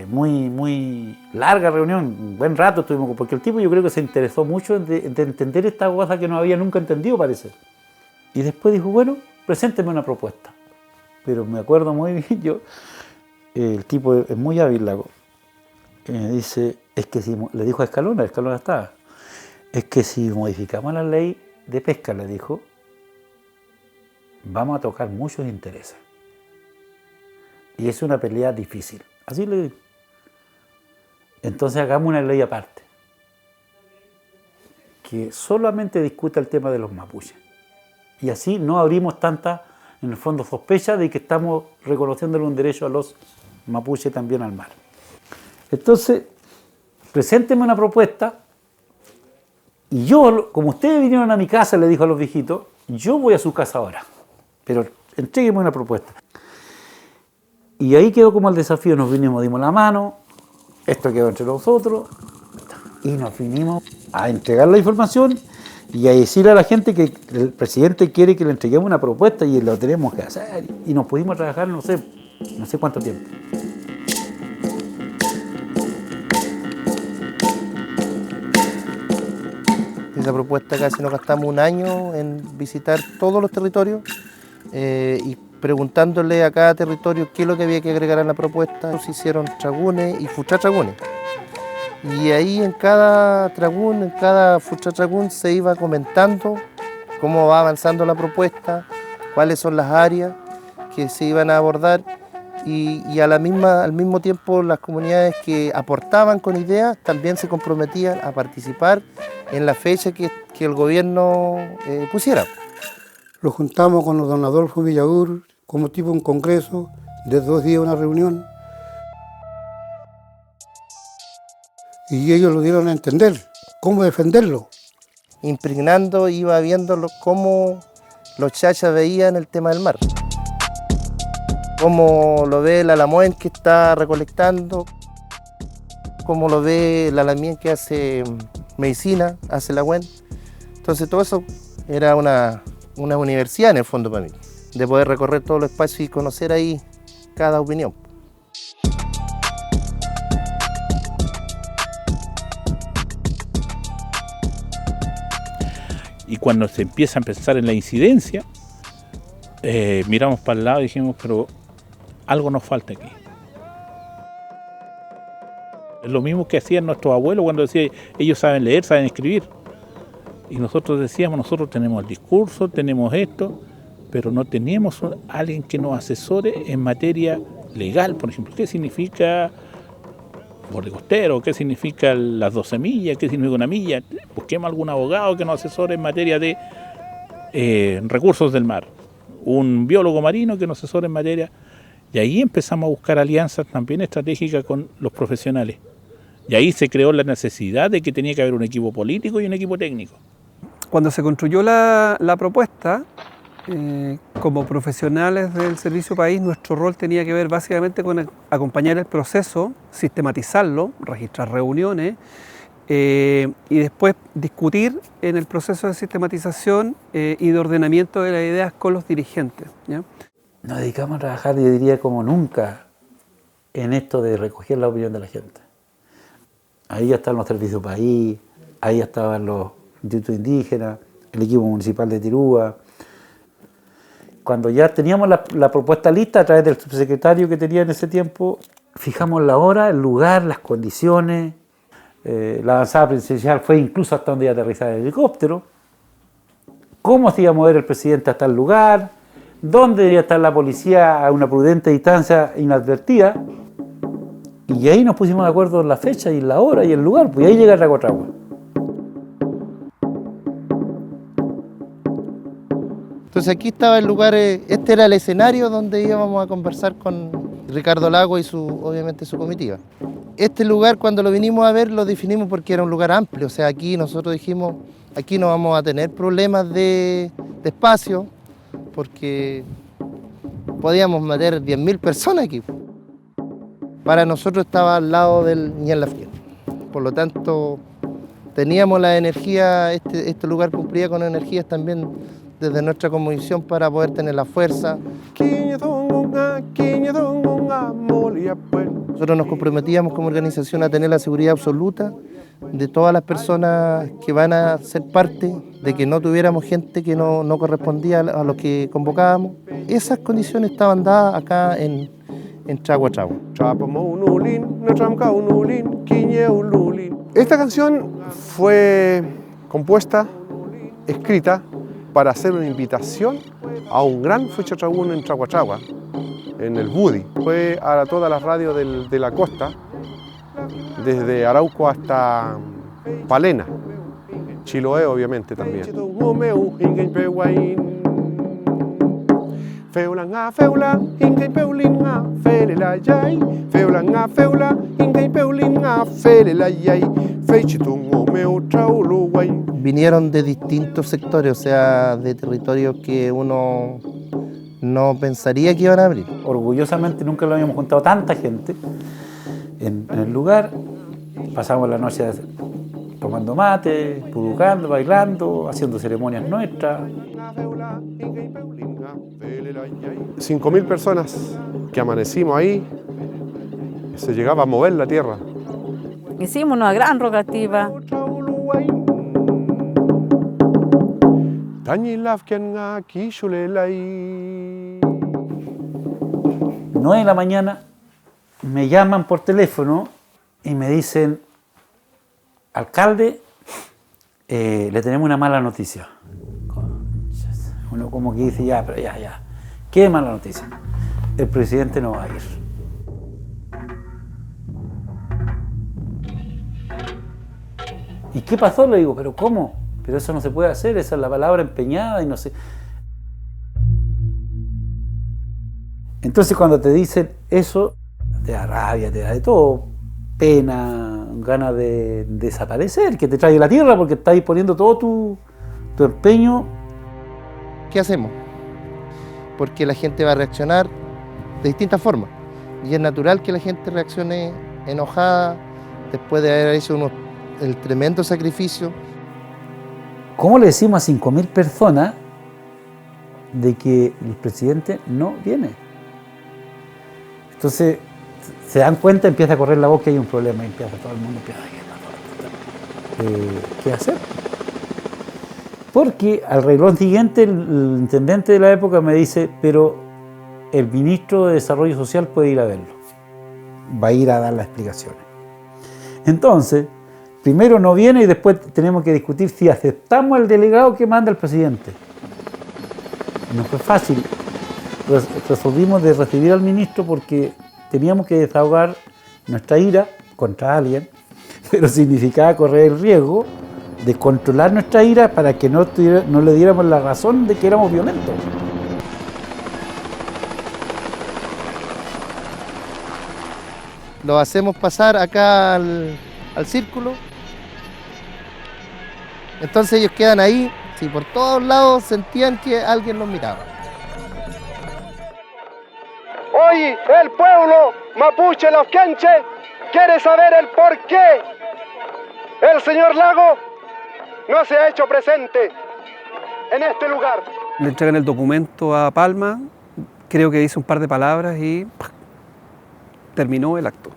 muy larga reunión, un buen rato estuvimos, porque el tipo yo creo que se interesó mucho de entender esta cosa que no había nunca entendido, parece. Y después dijo, bueno, presénteme una propuesta. Pero me acuerdo muy bien, el tipo es muy hábil, Lago. Dice, es que si, le dijo a Escalona estaba, es que si modificamos la ley de pesca, le dijo, vamos a tocar muchos intereses. Y es una pelea difícil. Así le digo. Entonces hagamos una ley aparte, que solamente discuta el tema de los mapuches. Y así no abrimos tanta, en el fondo, sospecha de que estamos reconociéndole un derecho a los mapuches también al mar. Entonces, presénteme una propuesta, y yo, como ustedes vinieron a mi casa, le dijo a los viejitos, yo voy a su casa ahora, pero entrégueme una propuesta. Y ahí quedó como el desafío, nos vinimos, dimos la mano, esto quedó entre nosotros, y nos vinimos a entregar la información y a decirle a la gente que el presidente quiere que le entreguemos una propuesta y lo tenemos que hacer. Y nos pudimos trabajar no sé cuánto tiempo. Esa propuesta casi nos gastamos un año en visitar todos los territorios y preguntándole a cada territorio qué es lo que había que agregar a la propuesta. Se hicieron tragunes y futratragunes. Y ahí en cada tragún, en cada futratragún se iba comentando cómo va avanzando la propuesta, cuáles son las áreas que se iban a abordar y al mismo tiempo las comunidades que aportaban con ideas también se comprometían a participar en la fecha que el gobierno pusiera. Lo juntamos con don Adolfo Villagur, como tipo un congreso, de 2 días una reunión. Y ellos lo dieron a entender, cómo defenderlo. Impregnando, iba viendo cómo los chachas veían el tema del mar. Cómo lo ve el Alamuen que está recolectando, cómo lo ve el Alamien que hace medicina, hace la UEN. Entonces todo eso era una universidad en el fondo para mí, de poder recorrer todos los espacios y conocer ahí cada opinión. Y cuando se empieza a pensar en la incidencia, miramos para el lado y dijimos, pero algo nos falta aquí. Es lo mismo que hacían nuestros abuelos cuando decían, ellos saben leer, saben escribir. Y nosotros decíamos, nosotros tenemos el discurso, tenemos esto, pero no tenemos a alguien que nos asesore en materia legal, por ejemplo. ¿Qué significa borde costero? ¿Qué significa las 12 millas? ¿Qué significa una milla? Busquemos algún abogado que nos asesore en materia de recursos del mar. Un biólogo marino que nos asesore en materia. Y ahí empezamos a buscar alianzas también estratégicas con los profesionales. Y ahí se creó la necesidad de que tenía que haber un equipo político y un equipo técnico. Cuando se construyó la propuesta, como profesionales del Servicio País, nuestro rol tenía que ver básicamente con acompañar el proceso, sistematizarlo, registrar reuniones y después discutir en el proceso de sistematización y de ordenamiento de las ideas con los dirigentes, ¿ya? Nos dedicamos a trabajar, yo diría, como nunca en esto de recoger la opinión de la gente. Ahí ya estaban los Servicios País, ahí ya estaban los institutos indígenas, el equipo municipal de Tirúa. Cuando ya teníamos la propuesta lista a través del subsecretario que tenía en ese tiempo, fijamos la hora, el lugar, las condiciones. La avanzada presidencial fue incluso hasta donde iba a aterrizar el helicóptero. Cómo se iba a mover el presidente hasta el lugar, dónde debía estar la policía a una prudente distancia inadvertida. Y ahí nos pusimos de acuerdo en la fecha y la hora y el lugar, pues ahí llega Racotragua. Entonces aquí estaba el lugar, este era el escenario donde íbamos a conversar con Ricardo Lago y obviamente su comitiva. Este lugar cuando lo vinimos a ver lo definimos porque era un lugar amplio, o sea, aquí nosotros dijimos, aquí no vamos a tener problemas de espacio, porque podíamos meter 10.000 personas aquí. Para nosotros estaba al lado del Ñan Lafken. Por lo tanto, teníamos la energía, este lugar cumplía con energías también desde nuestra comisión para poder tener la fuerza. Nosotros nos comprometíamos como organización a tener la seguridad absoluta de todas las personas que van a ser parte, de que no tuviéramos gente que no correspondía a lo que convocábamos. Esas condiciones estaban dadas acá en Tragua Tragua. Esta canción fue compuesta, escrita, para hacer una invitación a un gran Fuchatraguno en Tragua Tragua, en el Budi. Fue a todas las radios de la costa, desde Arauco hasta Palena, Chiloé obviamente también. Vinieron de distintos sectores, o sea, de territorios que uno no pensaría que iban a abrir. Orgullosamente nunca lo habíamos juntado tanta gente en el lugar. Pasamos la noche tomando mate, puducando, bailando, haciendo ceremonias nuestras. 5.000 personas que amanecimos ahí, se llegaba a mover la tierra. Hicimos una gran rogativa. 9 de la mañana me llaman por teléfono y me dicen, alcalde, le tenemos una mala noticia. Uno como que dice, ya, pero ya. ¿Qué mala noticia? El presidente no va a ir. ¿Y qué pasó? Le digo, ¿pero cómo? Pero eso no se puede hacer, esa es la palabra empeñada y no sé. Entonces cuando te dicen eso, te da rabia, te da de todo, pena, ganas de desaparecer, que te trae la tierra porque estás poniendo todo tu empeño. ¿Qué hacemos? Porque la gente va a reaccionar de distintas formas. Y es natural que la gente reaccione enojada después de haber hecho el tremendo sacrificio. ¿Cómo le decimos a 5.000 personas de que el presidente no viene? Entonces se dan cuenta, empieza a correr la voz que hay un problema, y empieza todo el mundo, ¿qué hacer? Porque al renglón siguiente el intendente de la época me dice, pero el ministro de Desarrollo Social puede ir a verlo, va a ir a dar las explicaciones. Entonces, primero no viene y después tenemos que discutir si aceptamos el delegado que manda el presidente. No fue fácil. Resolvimos de recibir al ministro porque teníamos que desahogar nuestra ira contra alguien, pero significaba correr el riesgo de controlar nuestra ira para que no le diéramos la razón de que éramos violentos. Lo hacemos pasar acá al círculo. Entonces ellos quedan ahí, si por todos lados sentían que alguien los miraba. Hoy el pueblo mapuche Lauquenche quiere saber el por qué el señor Lago no se ha hecho presente en este lugar. Le entregan el documento a Palma, creo que dice un par de palabras y terminó el acto.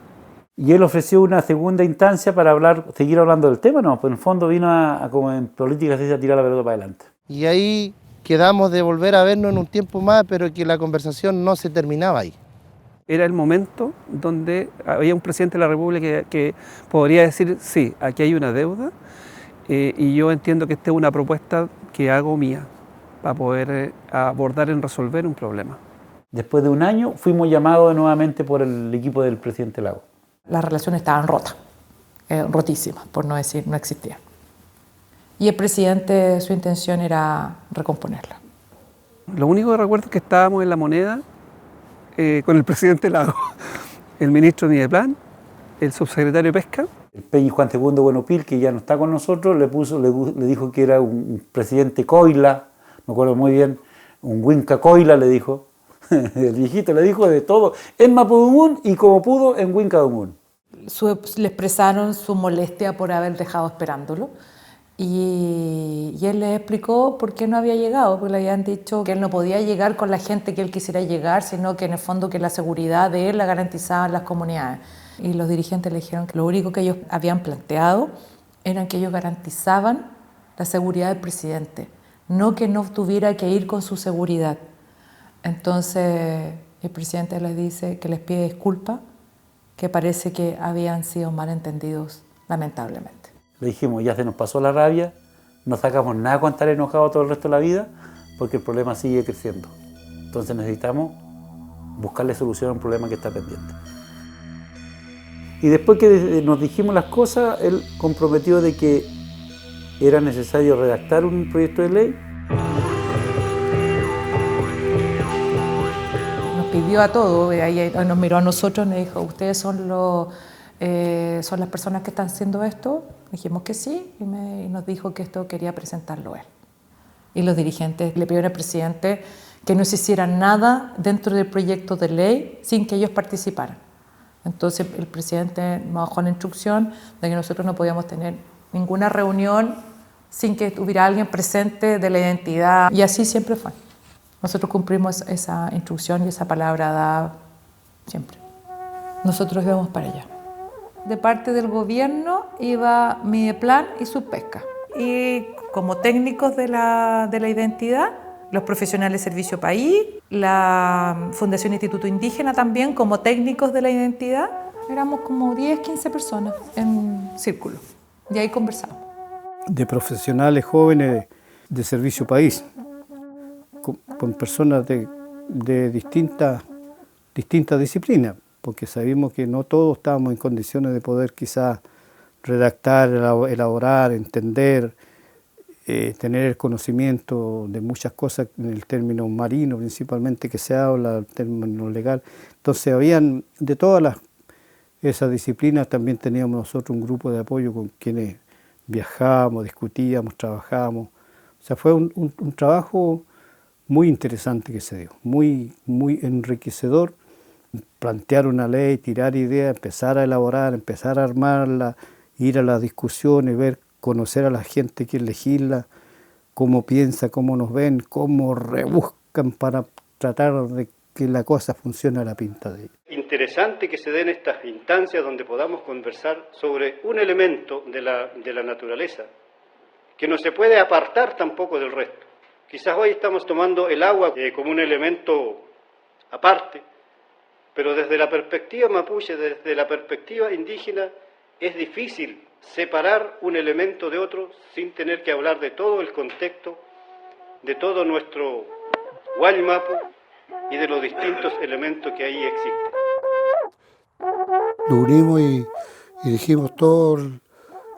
Y él ofreció una segunda instancia para seguir hablando del tema, no, pues en el fondo vino como en política se dice, a tirar la pelota para adelante. Y ahí quedamos de volver a vernos en un tiempo más, pero que la conversación no se terminaba ahí. Era el momento donde había un presidente de la República que podría decir, sí, aquí hay una deuda y yo entiendo que esta es una propuesta que hago mía para poder abordar y resolver un problema. Después de un año fuimos llamados nuevamente por el equipo del presidente Lago. Las relaciones estaban rotas, rotísimas, por no decir no existían. Y el presidente, su intención era recomponerla. Lo único que recuerdo es que estábamos en La Moneda con el presidente Lago, el ministro de Mideplan, el subsecretario de Pesca. El Peñi Juan II Buenopil, que ya no está con nosotros, le dijo que era un presidente Coila, me acuerdo muy bien, un Huinca Coila le dijo. El viejito le dijo de todo en Mapudungún y como pudo en Huincadungún. Le expresaron su molestia por haber dejado esperándolo y él les explicó por qué no había llegado, porque le habían dicho que él no podía llegar con la gente que él quisiera llegar, sino que en el fondo que la seguridad de él la garantizaban las comunidades. Y los dirigentes le dijeron que lo único que ellos habían planteado era que ellos garantizaban la seguridad del presidente, no que no tuviera que ir con su seguridad. Entonces el presidente les dice que les pide disculpas, que parece que habían sido malentendidos, lamentablemente. Le dijimos, ya se nos pasó la rabia, no sacamos nada con estar enojados todo el resto de la vida, porque el problema sigue creciendo. Entonces necesitamos buscarle solución a un problema que está pendiente. Y después que nos dijimos las cosas, él comprometió de que era necesario redactar un proyecto de ley. Pidió a todos, nos miró a nosotros y nos dijo, ¿ustedes son las personas que están haciendo esto? Dijimos que sí y nos dijo que esto quería presentarlo él. Y los dirigentes le pidieron al presidente que no se hiciera nada dentro del proyecto de ley sin que ellos participaran. Entonces el presidente nos bajó la instrucción de que nosotros no podíamos tener ninguna reunión sin que hubiera alguien presente de la identidad y así siempre fue. Nosotros cumplimos esa instrucción y esa palabra dada siempre. Nosotros íbamos para allá. De parte del gobierno iba Mideplan y Subpesca. Y como técnicos de la identidad, los profesionales Servicio País, la Fundación Instituto Indígena también como técnicos de la identidad. Éramos como 10, 15 personas en círculo. Y ahí conversamos. De profesionales jóvenes de Servicio País, con personas de distintas disciplinas, porque sabíamos que no todos estábamos en condiciones de poder quizás redactar, elaborar, entender tener el conocimiento de muchas cosas en el término marino principalmente que se habla, el término legal. Entonces habían de todas esas disciplinas, también teníamos nosotros un grupo de apoyo con quienes viajábamos, discutíamos, trabajábamos. O sea, fue un trabajo muy interesante que se dio, muy enriquecedor. Plantear una ley, tirar ideas, empezar a elaborar, empezar a armarla, ir a las discusiones, ver, conocer a la gente que legisla, cómo piensa, cómo nos ven, cómo rebuscan para tratar de que la cosa funcione a la pinta de ellos. Interesante que se den estas instancias donde podamos conversar sobre un elemento de la naturaleza que no se puede apartar tampoco del resto. Quizás hoy estamos tomando el agua como un elemento aparte, pero desde la perspectiva mapuche, desde la perspectiva indígena, es difícil separar un elemento de otro sin tener que hablar de todo el contexto, de todo nuestro Guaymapu y de los distintos elementos que ahí existen. Lo unimos y dijimos todos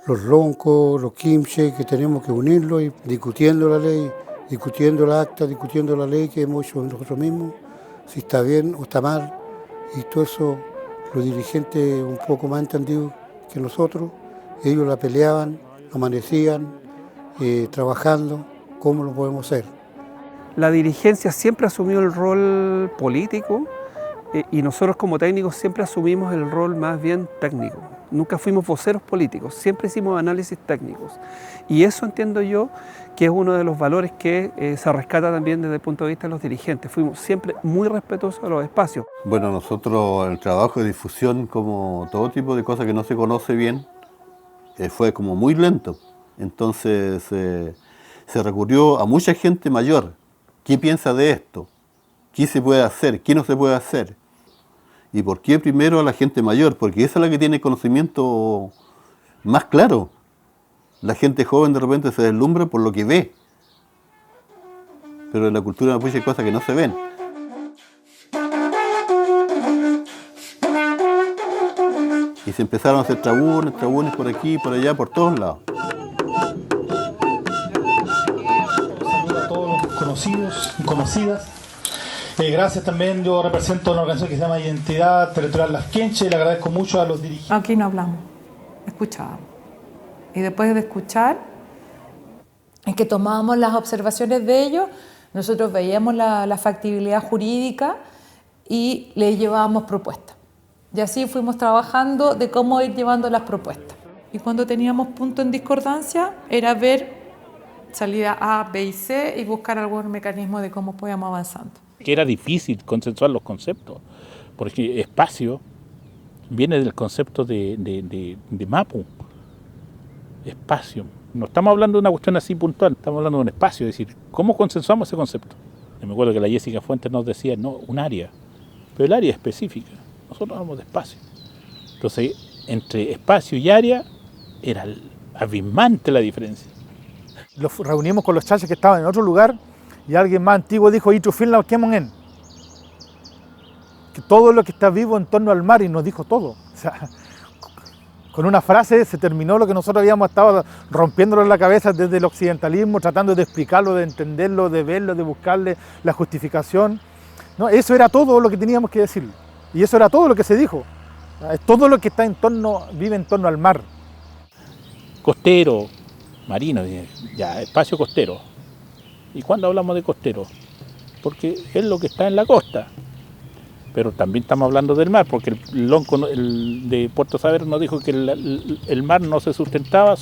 los roncos, los quimche, que tenemos que unirlo y discutiendo la ley, discutiendo el acta, discutiendo la ley que hemos hecho nosotros mismos, si está bien o está mal. Y todo eso, los dirigentes un poco más entendidos que nosotros, ellos la peleaban, amanecían, trabajando, ¿cómo lo podemos hacer? La dirigencia siempre asumió el rol político y nosotros como técnicos siempre asumimos el rol más bien técnico. Nunca fuimos voceros políticos, siempre hicimos análisis técnicos. Y eso entiendo yo que es uno de los valores que se rescata también desde el punto de vista de los dirigentes. Fuimos siempre muy respetuosos de los espacios. Bueno, nosotros el trabajo de difusión, como todo tipo de cosas que no se conoce bien, fue como muy lento. Entonces se recurrió a mucha gente mayor. ¿Qué piensa de esto? ¿Qué se puede hacer? ¿Qué no se puede hacer? ¿Y por qué primero a la gente mayor? Porque esa es la que tiene conocimiento más claro. La gente joven de repente se deslumbra por lo que ve. Pero en la cultura mapuche hay cosas que no se ven. Y se empezaron a hacer trabunes por aquí, por allá, por todos lados. Saludo a todos los conocidos y conocidas. Gracias también, yo represento una organización que se llama Identidad Territorial Las Quenches, le agradezco mucho a los dirigentes. Aquí no hablamos, escuchábamos. Y después de escuchar, es que tomábamos las observaciones de ellos, nosotros veíamos la factibilidad jurídica y le llevábamos propuestas. Y así fuimos trabajando de cómo ir llevando las propuestas. Y cuando teníamos punto en discordancia, era ver salida A, B y C y buscar algún mecanismo de cómo podíamos avanzando. Que era difícil consensuar los conceptos, porque espacio viene del concepto de Mapu. Espacio. No estamos hablando de una cuestión así puntual, estamos hablando de un espacio, es decir, ¿cómo consensuamos ese concepto? Yo me acuerdo que la Jessica Fuentes nos decía, no, un área, pero el área es específica, nosotros hablamos de espacio. Entonces, entre espacio y área era abismante la diferencia. Los reunimos con los chaches que estaban en otro lugar y alguien más antiguo dijo, que todo lo que está vivo en torno al mar, y nos dijo todo. O sea, con una frase se terminó lo que nosotros habíamos estado rompiéndolo en la cabeza desde el occidentalismo, tratando de explicarlo, de entenderlo, de verlo, de buscarle la justificación. No, eso era todo lo que teníamos que decir. Y eso era todo lo que se dijo. Todo lo que está vive en torno al mar. Costero, marino, ya, espacio costero. ¿Y cuándo hablamos de costero? Porque es lo que está en la costa. Pero también estamos hablando del mar, porque el lonco de Puerto Saavedra nos dijo que el mar no se sustentaba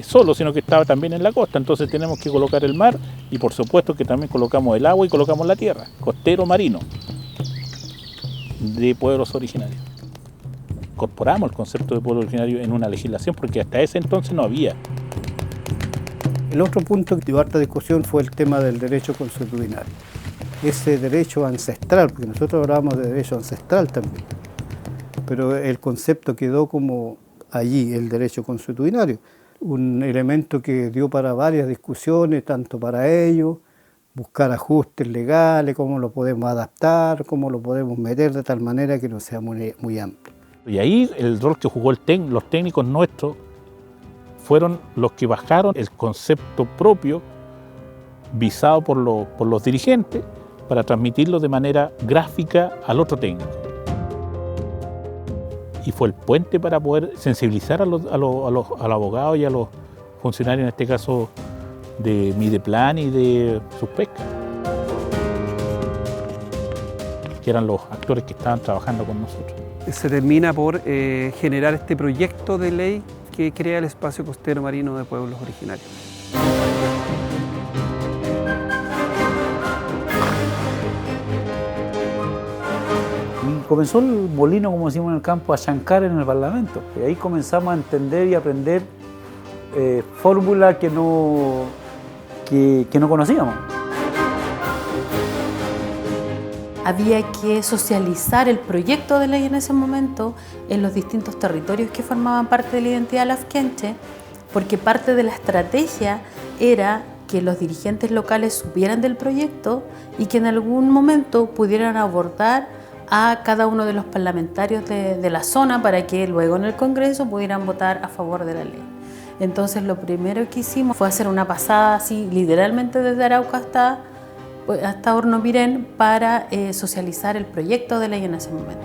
solo, sino que estaba también en la costa. Entonces tenemos que colocar el mar y por supuesto que también colocamos el agua y colocamos la tierra. Costero marino de pueblos originarios. Incorporamos el concepto de pueblo originario en una legislación porque hasta ese entonces no había. El otro punto que dio harta discusión fue el tema del derecho consuetudinario. Ese derecho ancestral, porque nosotros hablábamos de derecho ancestral también, pero el concepto quedó como allí, el derecho consuetudinario, un elemento que dio para varias discusiones, tanto para ellos, buscar ajustes legales, cómo lo podemos adaptar, cómo lo podemos meter de tal manera que no sea muy amplio. Y ahí el rol que jugó los técnicos nuestros fueron los que bajaron el concepto propio visado por los dirigentes para transmitirlo de manera gráfica al otro técnico. Y fue el puente para poder sensibilizar a los abogados y a los funcionarios, en este caso de Mideplan y de Suspesca, que eran los actores que estaban trabajando con nosotros. Se termina por generar este proyecto de ley que crea el espacio costero marino de pueblos originarios. Y comenzó el molino, como decimos en el campo, a chancar en el Parlamento. Y ahí comenzamos a entender y aprender fórmulas que no conocíamos. Había que socializar el proyecto de ley en ese momento en los distintos territorios que formaban parte de la identidad lafkenche, porque parte de la estrategia era que los dirigentes locales supieran del proyecto y que en algún momento pudieran abordar a cada uno de los parlamentarios de la zona para que luego en el Congreso pudieran votar a favor de la ley. Entonces lo primero que hicimos fue hacer una pasada así, literalmente desde Arauca hasta Hornopiren para socializar el proyecto de ley en ese momento.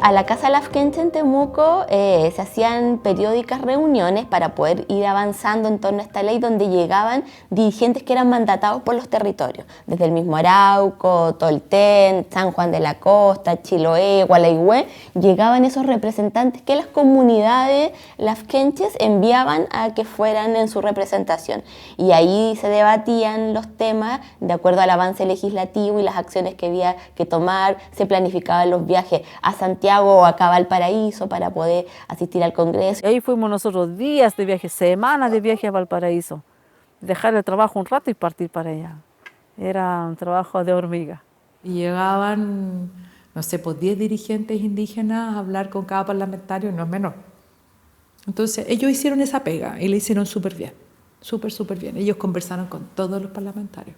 A la Casa Lafkenche en Temuco se hacían periódicas reuniones para poder ir avanzando en torno a esta ley, donde llegaban dirigentes que eran mandatados por los territorios, desde el mismo Arauco, Tolten, San Juan de la Costa, Chiloé, Gualeguay. Llegaban esos representantes que las comunidades lafkenches enviaban a que fueran en su representación, y ahí se debatían los temas de acuerdo al avance legislativo y las acciones que había que tomar. Se planificaban los viajes a Santiago o acá a Valparaíso para poder asistir al Congreso. Y ahí fuimos nosotros días de viaje, semanas de viaje a Valparaíso. Dejar el trabajo un rato y partir para allá. Era un trabajo de hormiga. Y llegaban, no sé, pues 10 dirigentes indígenas a hablar con cada parlamentario, no es menor. Entonces ellos hicieron esa pega y la hicieron súper bien, súper bien. Ellos conversaron con todos los parlamentarios.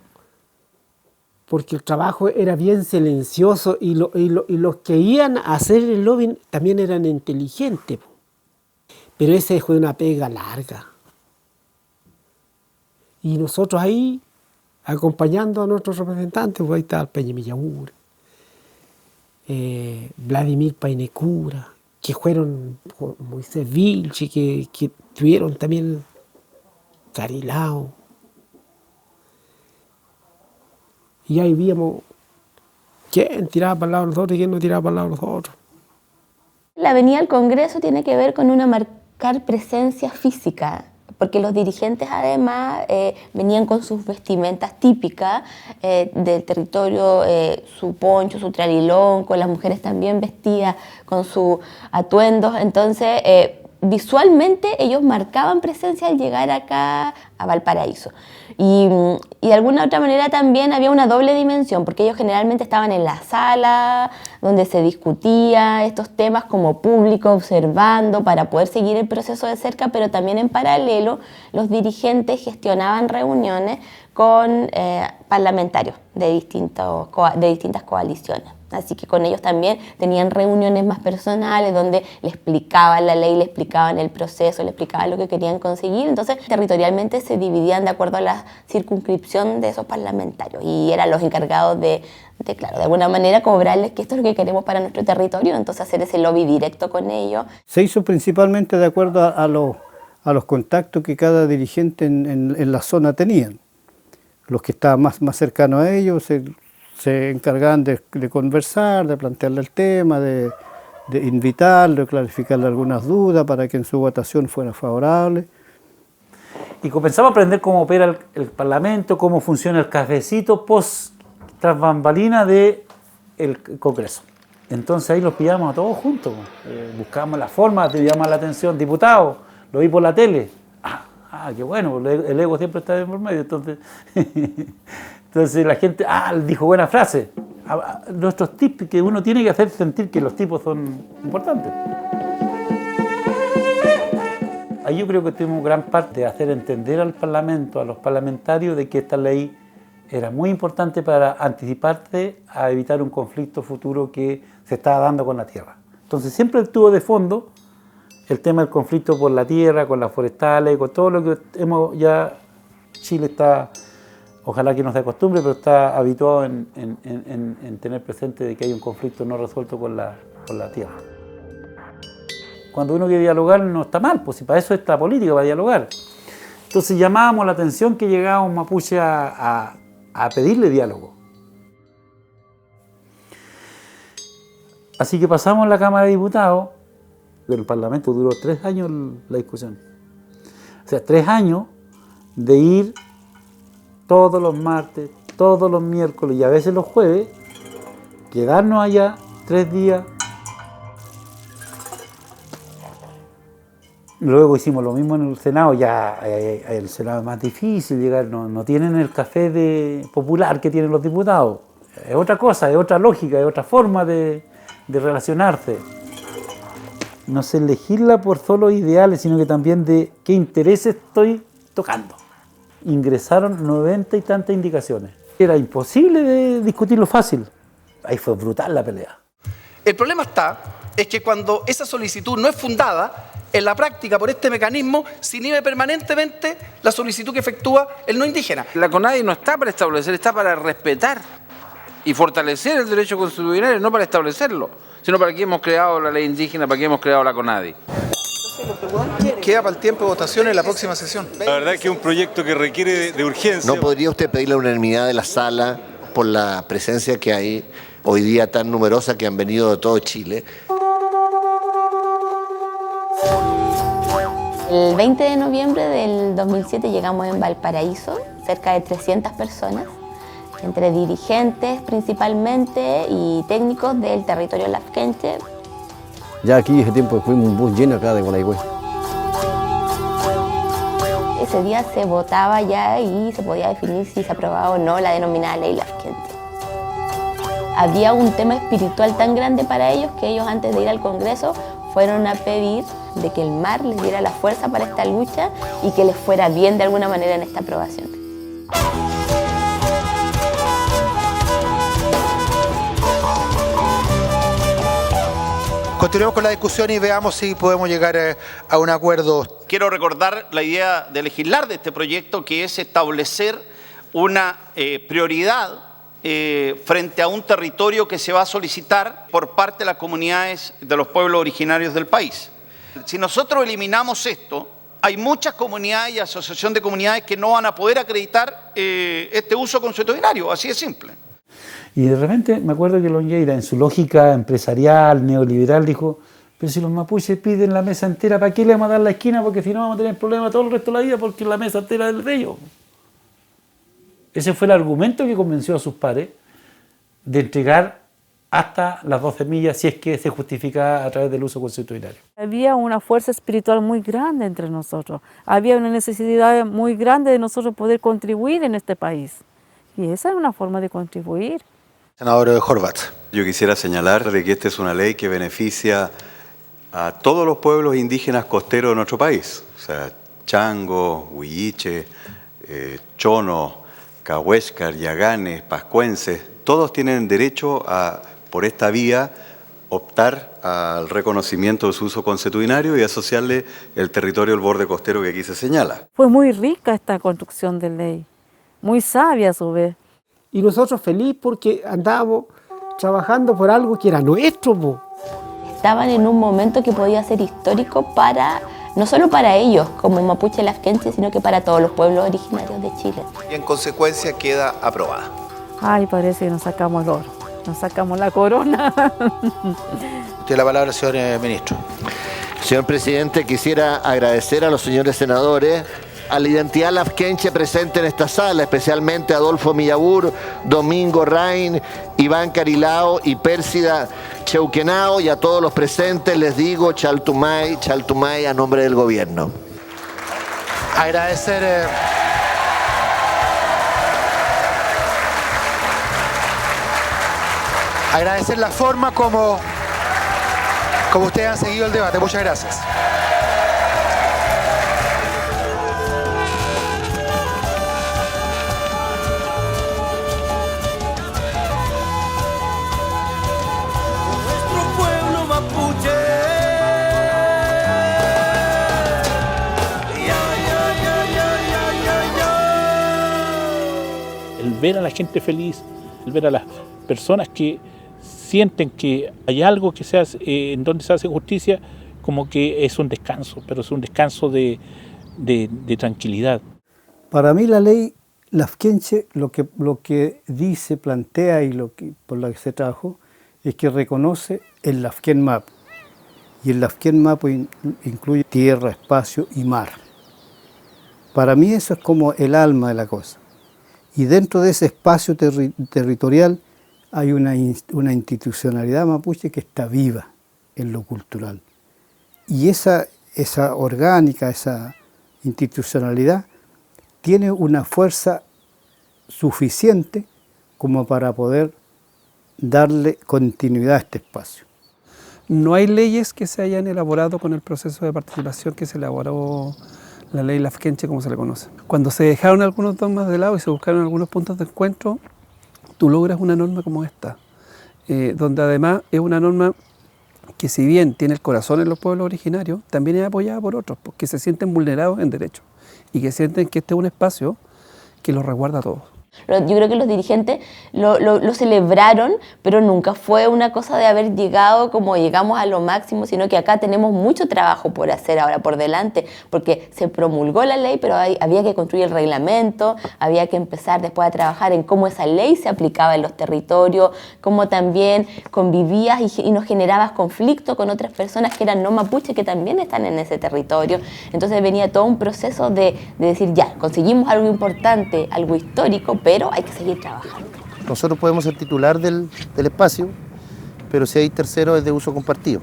Porque el trabajo era bien silencioso y los que iban a hacer el lobbying también eran inteligentes. Pero esa fue una pega larga. Y nosotros ahí, acompañando a nuestros representantes, pues ahí está el Peña Millaur, Vladimir Painecura, que fueron Moisés Vilchi, que tuvieron también Carilao. Y ahí víamos quién tiraba para el lado de nosotros y quién no tiraba para el lado de nosotros. La venida al Congreso tiene que ver con una marcar presencia física, porque los dirigentes además venían con sus vestimentas típicas del territorio, su poncho, su trarilón, con las mujeres también vestidas con sus atuendos. Entonces, visualmente ellos marcaban presencia al llegar acá a Valparaíso. Y de alguna otra manera también había una doble dimensión, porque ellos generalmente estaban en la sala donde se discutía estos temas como público, observando para poder seguir el proceso de cerca, pero también en paralelo los dirigentes gestionaban reuniones con parlamentarios de distintas coaliciones. Así que con ellos también tenían reuniones más personales donde le explicaban la ley, le explicaban el proceso, le explicaban lo que querían conseguir. Entonces, territorialmente se dividían de acuerdo a la circunscripción de esos parlamentarios y eran los encargados de alguna manera cobrarles que esto es lo que queremos para nuestro territorio, entonces hacer ese lobby directo con ellos. Se hizo principalmente de acuerdo a los contactos que cada dirigente en la zona tenían. Los que estaban más cercanos a ellos se encargaban de conversar, de plantearle el tema, de invitarlo, de clarificarle algunas dudas para que en su votación fuera favorable. Y comenzamos a aprender cómo opera el Parlamento, cómo funciona el cafecito tras bambalina del Congreso. Entonces ahí los pillamos a todos juntos, buscábamos la forma de llamar la atención. Diputado, lo vi por la tele. Qué bueno, el ego siempre está de por medio. Entonces la gente, dijo buena frase. Nuestros tips que uno tiene que hacer sentir que los tipos son importantes. Ahí yo creo que tuvimos gran parte de hacer entender al Parlamento, a los parlamentarios, de que esta ley era muy importante para anticiparte a evitar un conflicto futuro que se estaba dando con la tierra. Entonces siempre estuvo de fondo el tema del conflicto por la tierra, con las forestales, con todo lo que hemos ya, Chile está, ojalá que no se acostumbre, pero está habituado en tener presente de que hay un conflicto no resuelto con la tierra. Cuando uno quiere dialogar no está mal, pues si para eso está la política, para dialogar. Entonces llamábamos la atención que llegaba un mapuche a pedirle diálogo. Así que pasamos en la Cámara de Diputados, el Parlamento duró 3 años la discusión. O sea, 3 años de ir todos los martes, todos los miércoles y a veces los jueves, quedarnos allá 3 días. Luego hicimos lo mismo en el Senado, ya el Senado es más difícil llegar, no tienen el café popular que tienen los diputados. Es otra cosa, es otra lógica, es otra forma de relacionarse. No se legisla por solo ideales, sino que también de qué intereses estoy tocando. Ingresaron 90 y tantas indicaciones. Era imposible de discutirlo fácil. Ahí fue brutal la pelea. El problema es que cuando esa solicitud no es fundada, en la práctica, por este mecanismo, se inhibe permanentemente la solicitud que efectúa el no indígena. La CONADI no está para establecer, está para respetar y fortalecer el derecho constitucional, no para establecerlo, sino para qué hemos creado la ley indígena, para qué hemos creado la CONADI. Queda para el tiempo de votación en la próxima sesión. La verdad es que es un proyecto que requiere de urgencia. ¿No podría usted pedir la unanimidad de la sala por la presencia que hay hoy día tan numerosa que han venido de todo Chile? El 20 de noviembre del 2007 llegamos en Valparaíso, cerca de 300 personas, entre dirigentes principalmente y técnicos del territorio lafkenche. Ya aquí ese tiempo fuimos un bus lleno acá de Gualeguay. Ese día se votaba ya y se podía definir si se aprobaba o no la denominada ley lafkenche. Había un tema espiritual tan grande para ellos que ellos antes de ir al Congreso fueron a pedir de que el mar les diera la fuerza para esta lucha y que les fuera bien de alguna manera en esta aprobación. Continuemos con la discusión y veamos si podemos llegar a un acuerdo. Quiero recordar la idea de legislar de este proyecto, que es establecer una prioridad frente a un territorio que se va a solicitar por parte de las comunidades de los pueblos originarios del país. Si nosotros eliminamos esto, hay muchas comunidades y asociaciones de comunidades que no van a poder acreditar este uso consuetudinario, así de simple. Y de repente me acuerdo que Longueira, en su lógica empresarial, neoliberal, dijo: pero si los mapuches piden la mesa entera, ¿para qué le vamos a dar la esquina? Porque si no vamos a tener problemas todo el resto de la vida, porque la mesa entera es de ellos. Ese fue el argumento que convenció a sus pares de entregar hasta las 12 millas, si es que se justifica a través del uso consuetudinario. Había una fuerza espiritual muy grande entre nosotros. Había una necesidad muy grande de nosotros poder contribuir en este país. Y esa es una forma de contribuir. Senador Horvat. Yo quisiera señalar de que esta es una ley que beneficia a todos los pueblos indígenas costeros de nuestro país. O sea, Chango, Huilliche, Chono, Cahuéscar, Yaganes, Pascuenses, todos tienen derecho a, por esta vía, optar al reconocimiento de su uso consuetudinario y asociarle el territorio al borde costero que aquí se señala. Fue muy rica esta construcción de ley, muy sabia a su vez. Y nosotros felices porque andábamos trabajando por algo que era nuestro, po. Estaban en un momento que podía ser histórico para, no solo para ellos como mapuche lafkenche, sino que para todos los pueblos originarios de Chile. Y en consecuencia queda aprobada. Ay, parece que nos sacamos el oro, nos sacamos la corona. Tiene la palabra, señor ministro. Señor presidente, quisiera agradecer a los señores senadores, a la identidad lafkenche presente en esta sala, especialmente a Adolfo Millabur, Domingo Rain, Iván Carilao y Pérsida Cheuquenao, y a todos los presentes les digo Chaltumay, Chaltumay a nombre del gobierno. Agradecer la forma como ustedes han seguido el debate. Muchas gracias. ver a la gente feliz, el ver a las personas que sienten que hay algo que se hace, en donde se hace justicia, como que es un descanso, pero es un descanso de tranquilidad. Para mí la ley Lafkenche lo que dice, plantea y por lo que se trabajó es que reconoce el Lafken Mapu. Y el Lafken Mapu incluye tierra, espacio y mar. Para mí eso es como el alma de la cosa. Y dentro de ese espacio territorial hay una institucionalidad mapuche que está viva en lo cultural. Y esa orgánica, esa institucionalidad, tiene una fuerza suficiente como para poder darle continuidad a este espacio. No hay leyes que se hayan elaborado con el proceso de participación que se elaboró la ley Lafkenche, como se le conoce. Cuando se dejaron algunos dogmas de lado y se buscaron algunos puntos de encuentro, tú logras una norma como esta, donde además es una norma que, si bien tiene el corazón en los pueblos originarios, también es apoyada por otros, porque se sienten vulnerados en derechos y que sienten que este es un espacio que los resguarda a todos. Yo creo que los dirigentes lo celebraron, pero nunca fue una cosa de haber llegado como llegamos a lo máximo, sino que acá tenemos mucho trabajo por hacer ahora por delante, porque se promulgó la ley, pero había que construir el reglamento, había que empezar después a trabajar en cómo esa ley se aplicaba en los territorios, cómo también convivías y no generabas conflicto con otras personas que eran no mapuche, que también están en ese territorio. Entonces venía todo un proceso de decir, ya, conseguimos algo importante, algo histórico, pero hay que seguir trabajando. Nosotros podemos ser titular del espacio, pero si hay terceros es de uso compartido.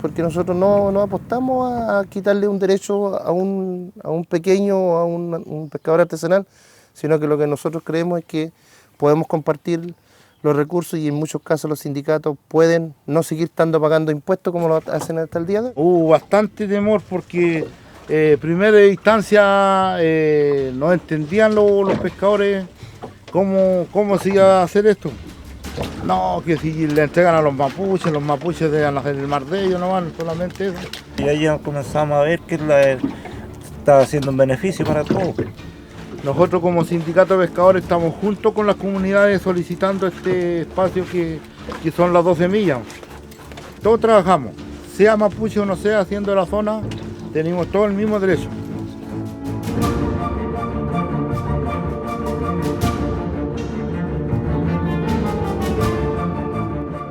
Porque nosotros no apostamos a quitarle un derecho a un pequeño, a un pescador artesanal, sino que lo que nosotros creemos es que podemos compartir los recursos y en muchos casos los sindicatos pueden no seguir estando pagando impuestos como lo hacen hasta el día de hoy. Hubo bastante temor porque primera instancia no entendían los pescadores cómo se iba a hacer esto. No, que si le entregan a los mapuches deben hacer el mar de ellos, no van solamente eso. Y ahí ya comenzamos a ver que estaba haciendo un beneficio para todos. Nosotros como sindicato de pescadores estamos juntos con las comunidades solicitando este espacio que son las 12 millas. Todos trabajamos, sea mapuche o no sea, haciendo la zona, tenemos todo el mismo derecho.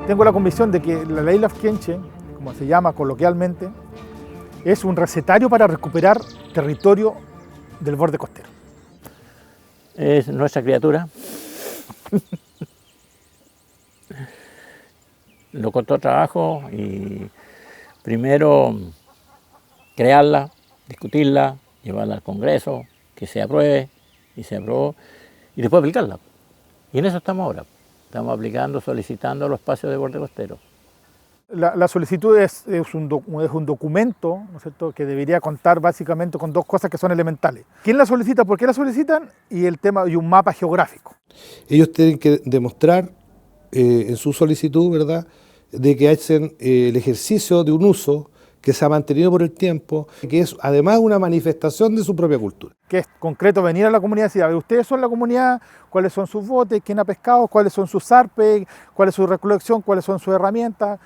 Tengo la convicción de que la ley Lafkenche, como se llama coloquialmente, es un recetario para recuperar territorio del borde costero. Es nuestra criatura. Nos costó trabajo y primero crearla, discutirla, llevarla al Congreso, que se apruebe y se aprobó, y después aplicarla. Y en eso estamos ahora. Estamos aplicando, solicitando los espacios de borde costero. La solicitud es un documento, ¿no es cierto?, que debería contar básicamente con dos cosas que son elementales. ¿Quién la solicita? ¿Por qué la solicitan? Y un mapa geográfico. Ellos tienen que demostrar en su solicitud, ¿verdad?, de que hacen el ejercicio de un uso que se ha mantenido por el tiempo, que es además una manifestación de su propia cultura. Que es concreto venir a la comunidad y decir, a ver, ustedes son la comunidad, cuáles son sus botes, quién ha pescado, cuáles son sus zarpes, cuál es su recolección, cuáles son sus herramientas,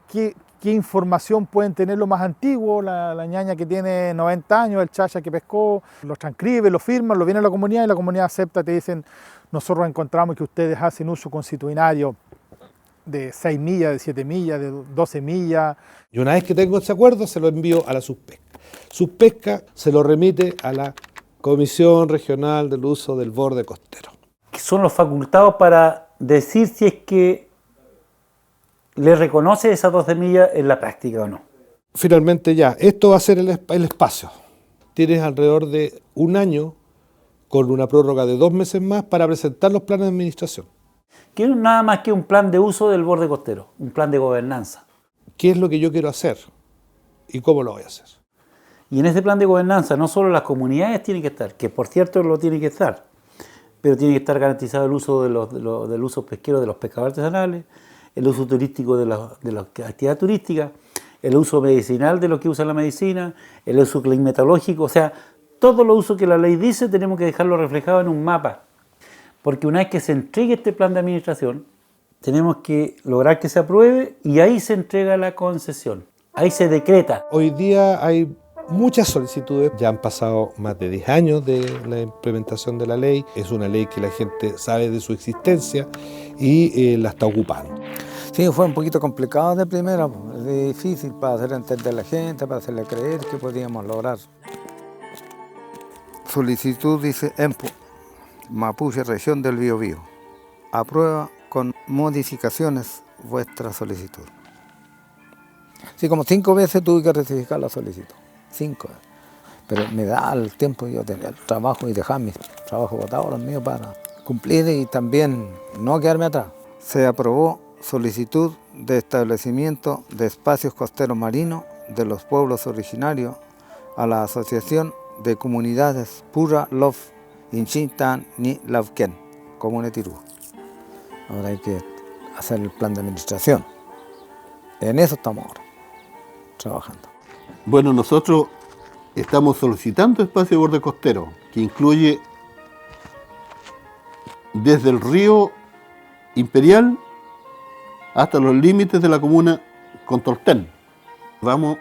qué información pueden tener lo más antiguo, la ñaña que tiene 90 años, el chacha que pescó, los transcribe, lo firman, lo viene a la comunidad y la comunidad acepta, te dicen, nosotros encontramos que ustedes hacen uso constitucionario de 6 millas, de 7 millas, de 12 millas. Y una vez que tengo ese acuerdo, se lo envío a la Suspesca. Suspesca se lo remite a la Comisión Regional del Uso del Borde Costero. Son los facultados para decir si es que le reconoce esas 12 millas en la práctica o no. Finalmente ya, esto va a ser el espacio. Tienes alrededor de un año con una prórroga de 2 meses más para presentar los planes de administración. Que no es nada más que un plan de uso del borde costero, un plan de gobernanza. ¿Qué es lo que yo quiero hacer y cómo lo voy a hacer? Y en ese plan de gobernanza no solo las comunidades tienen que estar, que por cierto lo tienen que estar, pero tiene que estar garantizado el uso del uso pesquero de los pescadores artesanales, el uso turístico de la actividad turística, el uso medicinal de lo que usa la medicina, el uso climatológico, o sea, todos los usos que la ley dice tenemos que dejarlo reflejado en un mapa, porque una vez que se entregue este plan de administración, tenemos que lograr que se apruebe y ahí se entrega la concesión, ahí se decreta. Hoy día hay muchas solicitudes, ya han pasado más de 10 años de la implementación de la ley, es una ley que la gente sabe de su existencia y la está ocupando. Sí, fue un poquito complicado de primera, difícil para hacer entender a la gente, para hacerle creer que podíamos lograr. Solicitud dice EMPO, Mapuche, región del Biobío. Aprueba con modificaciones vuestra solicitud. Sí, como 5 veces tuve que rectificar la solicitud, 5 veces. Pero me da el tiempo, yo tenía el trabajo y dejar mis trabajos botados, los míos, para cumplir y también no quedarme atrás. Se aprobó solicitud de establecimiento de espacios costeros marinos de los pueblos originarios a la Asociación de Comunidades Pura Love Inchintan ni Lavken, Comune Tirú. Ahora hay que hacer el plan de administración. En eso estamos ahora, trabajando. Bueno, nosotros estamos solicitando espacio de borde costero, que incluye desde el río Imperial hasta los límites de la comuna con Tortén. Vamos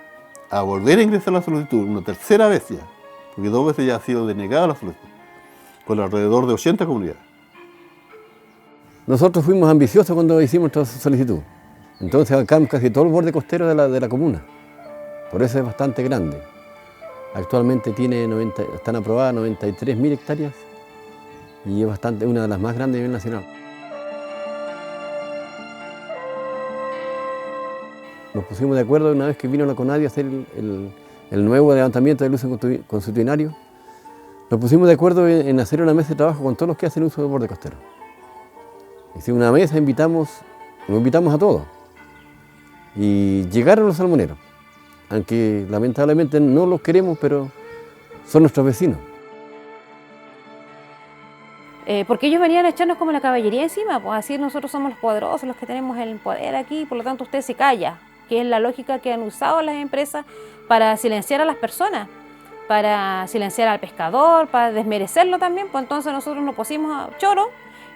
a volver a ingresar la solicitud, una tercera vez ya, porque 2 veces ya ha sido denegada la solicitud, por alrededor de 80 comunidades. Nosotros fuimos ambiciosos cuando hicimos nuestra solicitud. Entonces abarcamos casi todo el borde costero de la comuna. Por eso es bastante grande. Actualmente están aprobadas 93.000 hectáreas y es una de las más grandes a nivel nacional. Nos pusimos de acuerdo una vez que vino la CONADI a hacer el nuevo levantamiento del uso consuetudinario. Nos pusimos de acuerdo en hacer una mesa de trabajo con todos los que hacen uso del borde costero. Hicimos una mesa, nos invitamos a todos. Y llegaron los salmoneros, aunque lamentablemente no los queremos, pero son nuestros vecinos. Porque ellos venían a echarnos como la caballería encima, pues así nosotros somos los poderosos, los que tenemos el poder aquí, por lo tanto usted se calla, que es la lógica que han usado las empresas para silenciar a las personas, para silenciar al pescador, para desmerecerlo también. Pues entonces nosotros nos pusimos a choro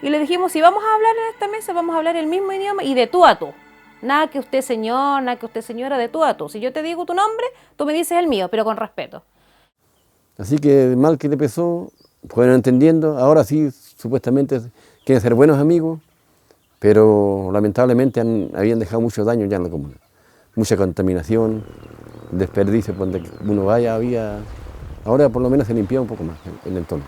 y le dijimos, si vamos a hablar en esta mesa, vamos a hablar el mismo idioma y de tú a tú. Nada que usted señor, nada que usted señora, de tú a tú. Si yo te digo tu nombre, tú me dices el mío, pero con respeto. Así que mal que le pesó, fueron entendiendo. Ahora sí, supuestamente quieren ser buenos amigos, pero lamentablemente habían dejado mucho daño ya en la comuna. Mucha contaminación, desperdicio, por donde uno vaya había... Ahora por lo menos se limpiaba un poco más el entorno.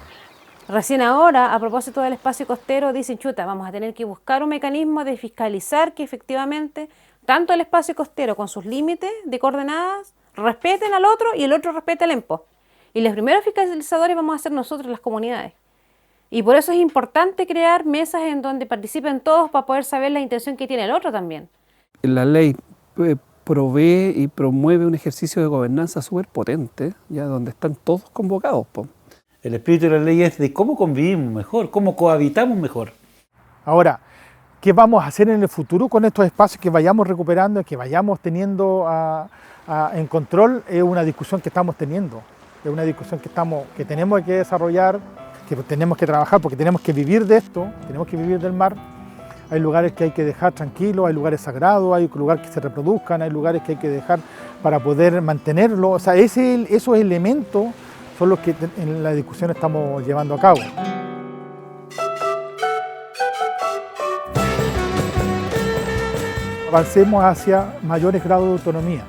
Recién ahora, a propósito del espacio costero, dicen, chuta, vamos a tener que buscar un mecanismo de fiscalizar que efectivamente tanto el espacio costero con sus límites de coordenadas respeten al otro y el otro respete al EMPO. Y los primeros fiscalizadores vamos a ser nosotros, las comunidades. Y por eso es importante crear mesas en donde participen todos para poder saber la intención que tiene el otro también. La ley provee y promueve un ejercicio de gobernanza súper potente, ya donde están todos convocados, po. El espíritu de la ley es de cómo convivimos mejor, cómo cohabitamos mejor. Ahora, ¿qué vamos a hacer en el futuro con estos espacios que vayamos recuperando, que vayamos teniendo en control? Es una discusión que estamos teniendo, es una discusión que tenemos que desarrollar, que tenemos que trabajar porque tenemos que vivir de esto, tenemos que vivir del mar. Hay lugares que hay que dejar tranquilos, hay lugares sagrados, hay lugares que se reproduzcan, hay lugares que hay que dejar para poder mantenerlo. O sea, esos elementos son los que en la discusión estamos llevando a cabo. Avancemos hacia mayores grados de autonomía,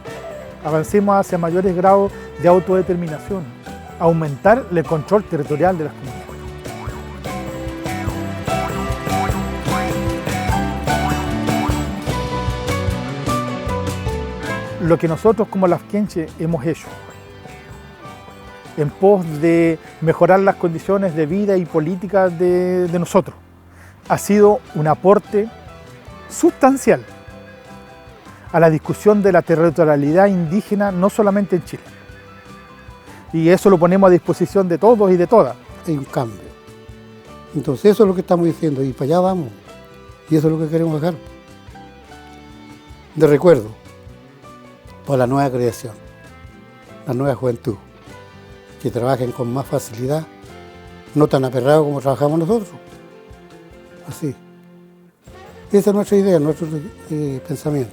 avancemos hacia mayores grados de autodeterminación, aumentar el control territorial de las comunidades. Lo que nosotros como Lafkenche hemos hecho en pos de mejorar las condiciones de vida y políticas de nosotros ha sido un aporte sustancial a la discusión de la territorialidad indígena, no solamente en Chile. Y eso lo ponemos a disposición de todos y de todas. Hay un cambio. Entonces eso es lo que estamos diciendo y para allá vamos. Y eso es lo que queremos dejar de recuerdo para la nueva creación, la nueva juventud, que trabajen con más facilidad, no tan aperrados como trabajamos nosotros, así. Esa es nuestra idea, nuestro pensamiento.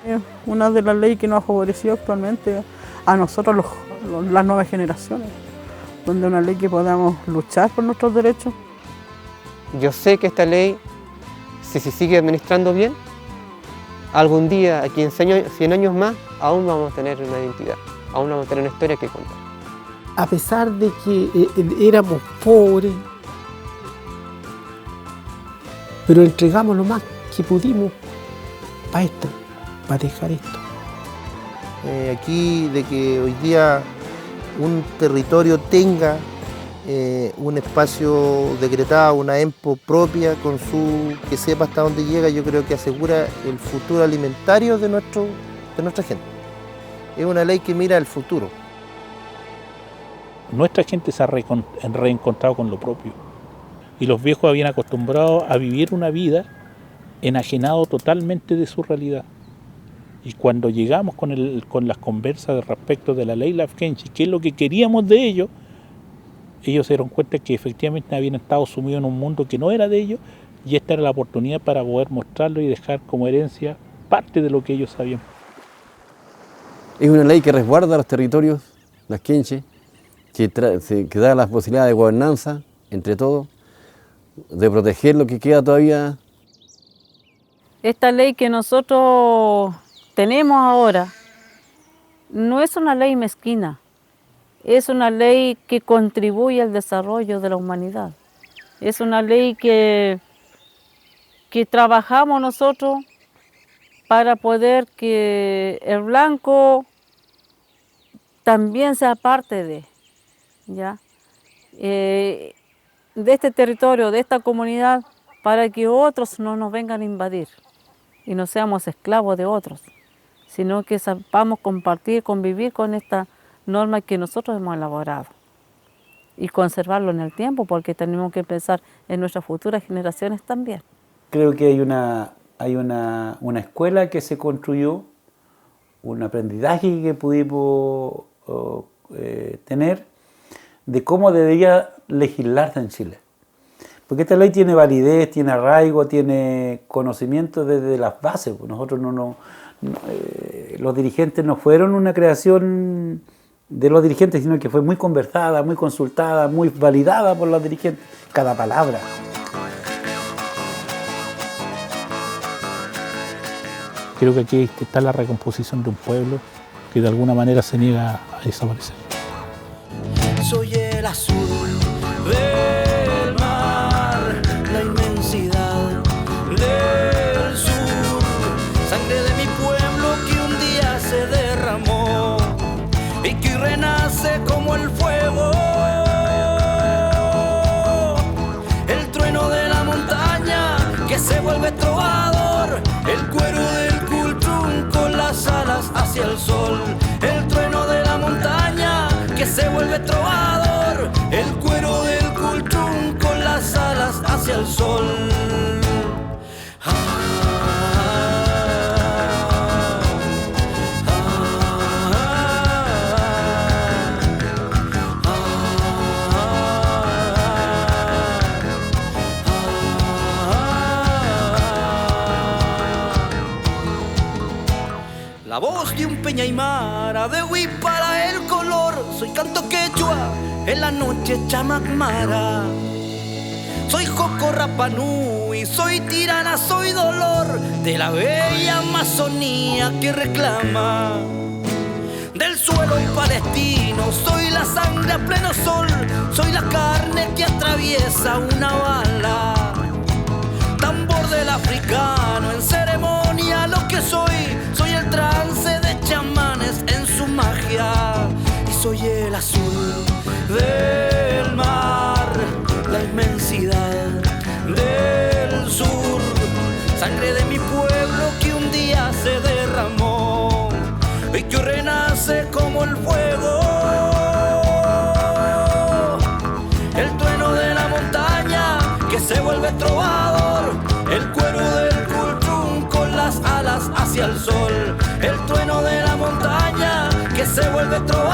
Es una de las leyes que nos ha favorecido actualmente a nosotros, las nuevas generaciones, donde es una ley que podamos luchar por nuestros derechos. Yo sé que esta ley, si se sigue administrando bien, algún día, aquí en 100 años más, aún vamos a tener una identidad, aún vamos a tener una historia que contar. A pesar de que éramos pobres, pero entregamos lo más que pudimos para esto, para dejar esto. Aquí de que hoy día un territorio tenga un espacio decretado, una EMPO propia, que sepa hasta dónde llega, yo creo que asegura el futuro alimentario de nuestra gente. Es una ley que mira el futuro. Nuestra gente se ha reencontrado con lo propio. Y los viejos habían acostumbrado a vivir una vida enajenado totalmente de su realidad. Y cuando llegamos con las conversas respecto de la ley Lafkenche, qué es lo que queríamos de ellos se dieron cuenta que efectivamente habían estado sumidos en un mundo que no era de ellos, y esta era la oportunidad para poder mostrarlo y dejar como herencia parte de lo que ellos sabían. Es una ley que resguarda los territorios Lafkenche, que da la posibilidad de gobernanza entre todos, de proteger lo que queda todavía. Esta ley que nosotros tenemos ahora no es una ley mezquina, es una ley que contribuye al desarrollo de la humanidad. Es una ley que trabajamos nosotros para poder que el blanco también sea parte de este territorio, de esta comunidad, para que otros no nos vengan a invadir y no seamos esclavos de otros, sino que sepamos compartir, convivir con esta norma que nosotros hemos elaborado y conservarlo en el tiempo, porque tenemos que pensar en nuestras futuras generaciones también. Creo que hay una escuela que se construyó, un aprendizaje que pudimos tener de cómo debería legislarse en Chile. Porque esta ley tiene validez, tiene arraigo, tiene conocimiento desde las bases. Nosotros los dirigentes no fueron una creación de los dirigentes, sino que fue muy conversada, muy consultada, muy validada por los dirigentes, cada palabra. Creo que aquí está la recomposición de un pueblo que de alguna manera se niega a desaparecer. Soy el azul del mar, la inmensidad del sur, sangre de mi pueblo que un día se derramó y que renace como el fuego, el trueno de la montaña que se vuelve trovador, el cuero del cultrún con las alas hacia el sol, el trueno de la montaña que se vuelve trovador, el cuero del cultrún con las alas hacia el sol. La voz de un peña aymara, de huipala el color, soy canto quechua, en la noche chamacmara. Soy joco rapanui, soy tirana, soy dolor, de la bella Amazonía que reclama. Del suelo palestino, soy la sangre a pleno sol, soy la carne que atraviesa una bala. Tambor del africano, en ceremonia lo que soy el trance de chamanes en su magia. Y soy el azul del mar, la inmensidad del sur, sangre de mi pueblo que un día se derramó y que hoy renace como el fuego, el trueno de la montaña que se vuelve trovador, el cuero del cultrún con las alas hacia el sol, el trueno de la montaña que se vuelve trovador.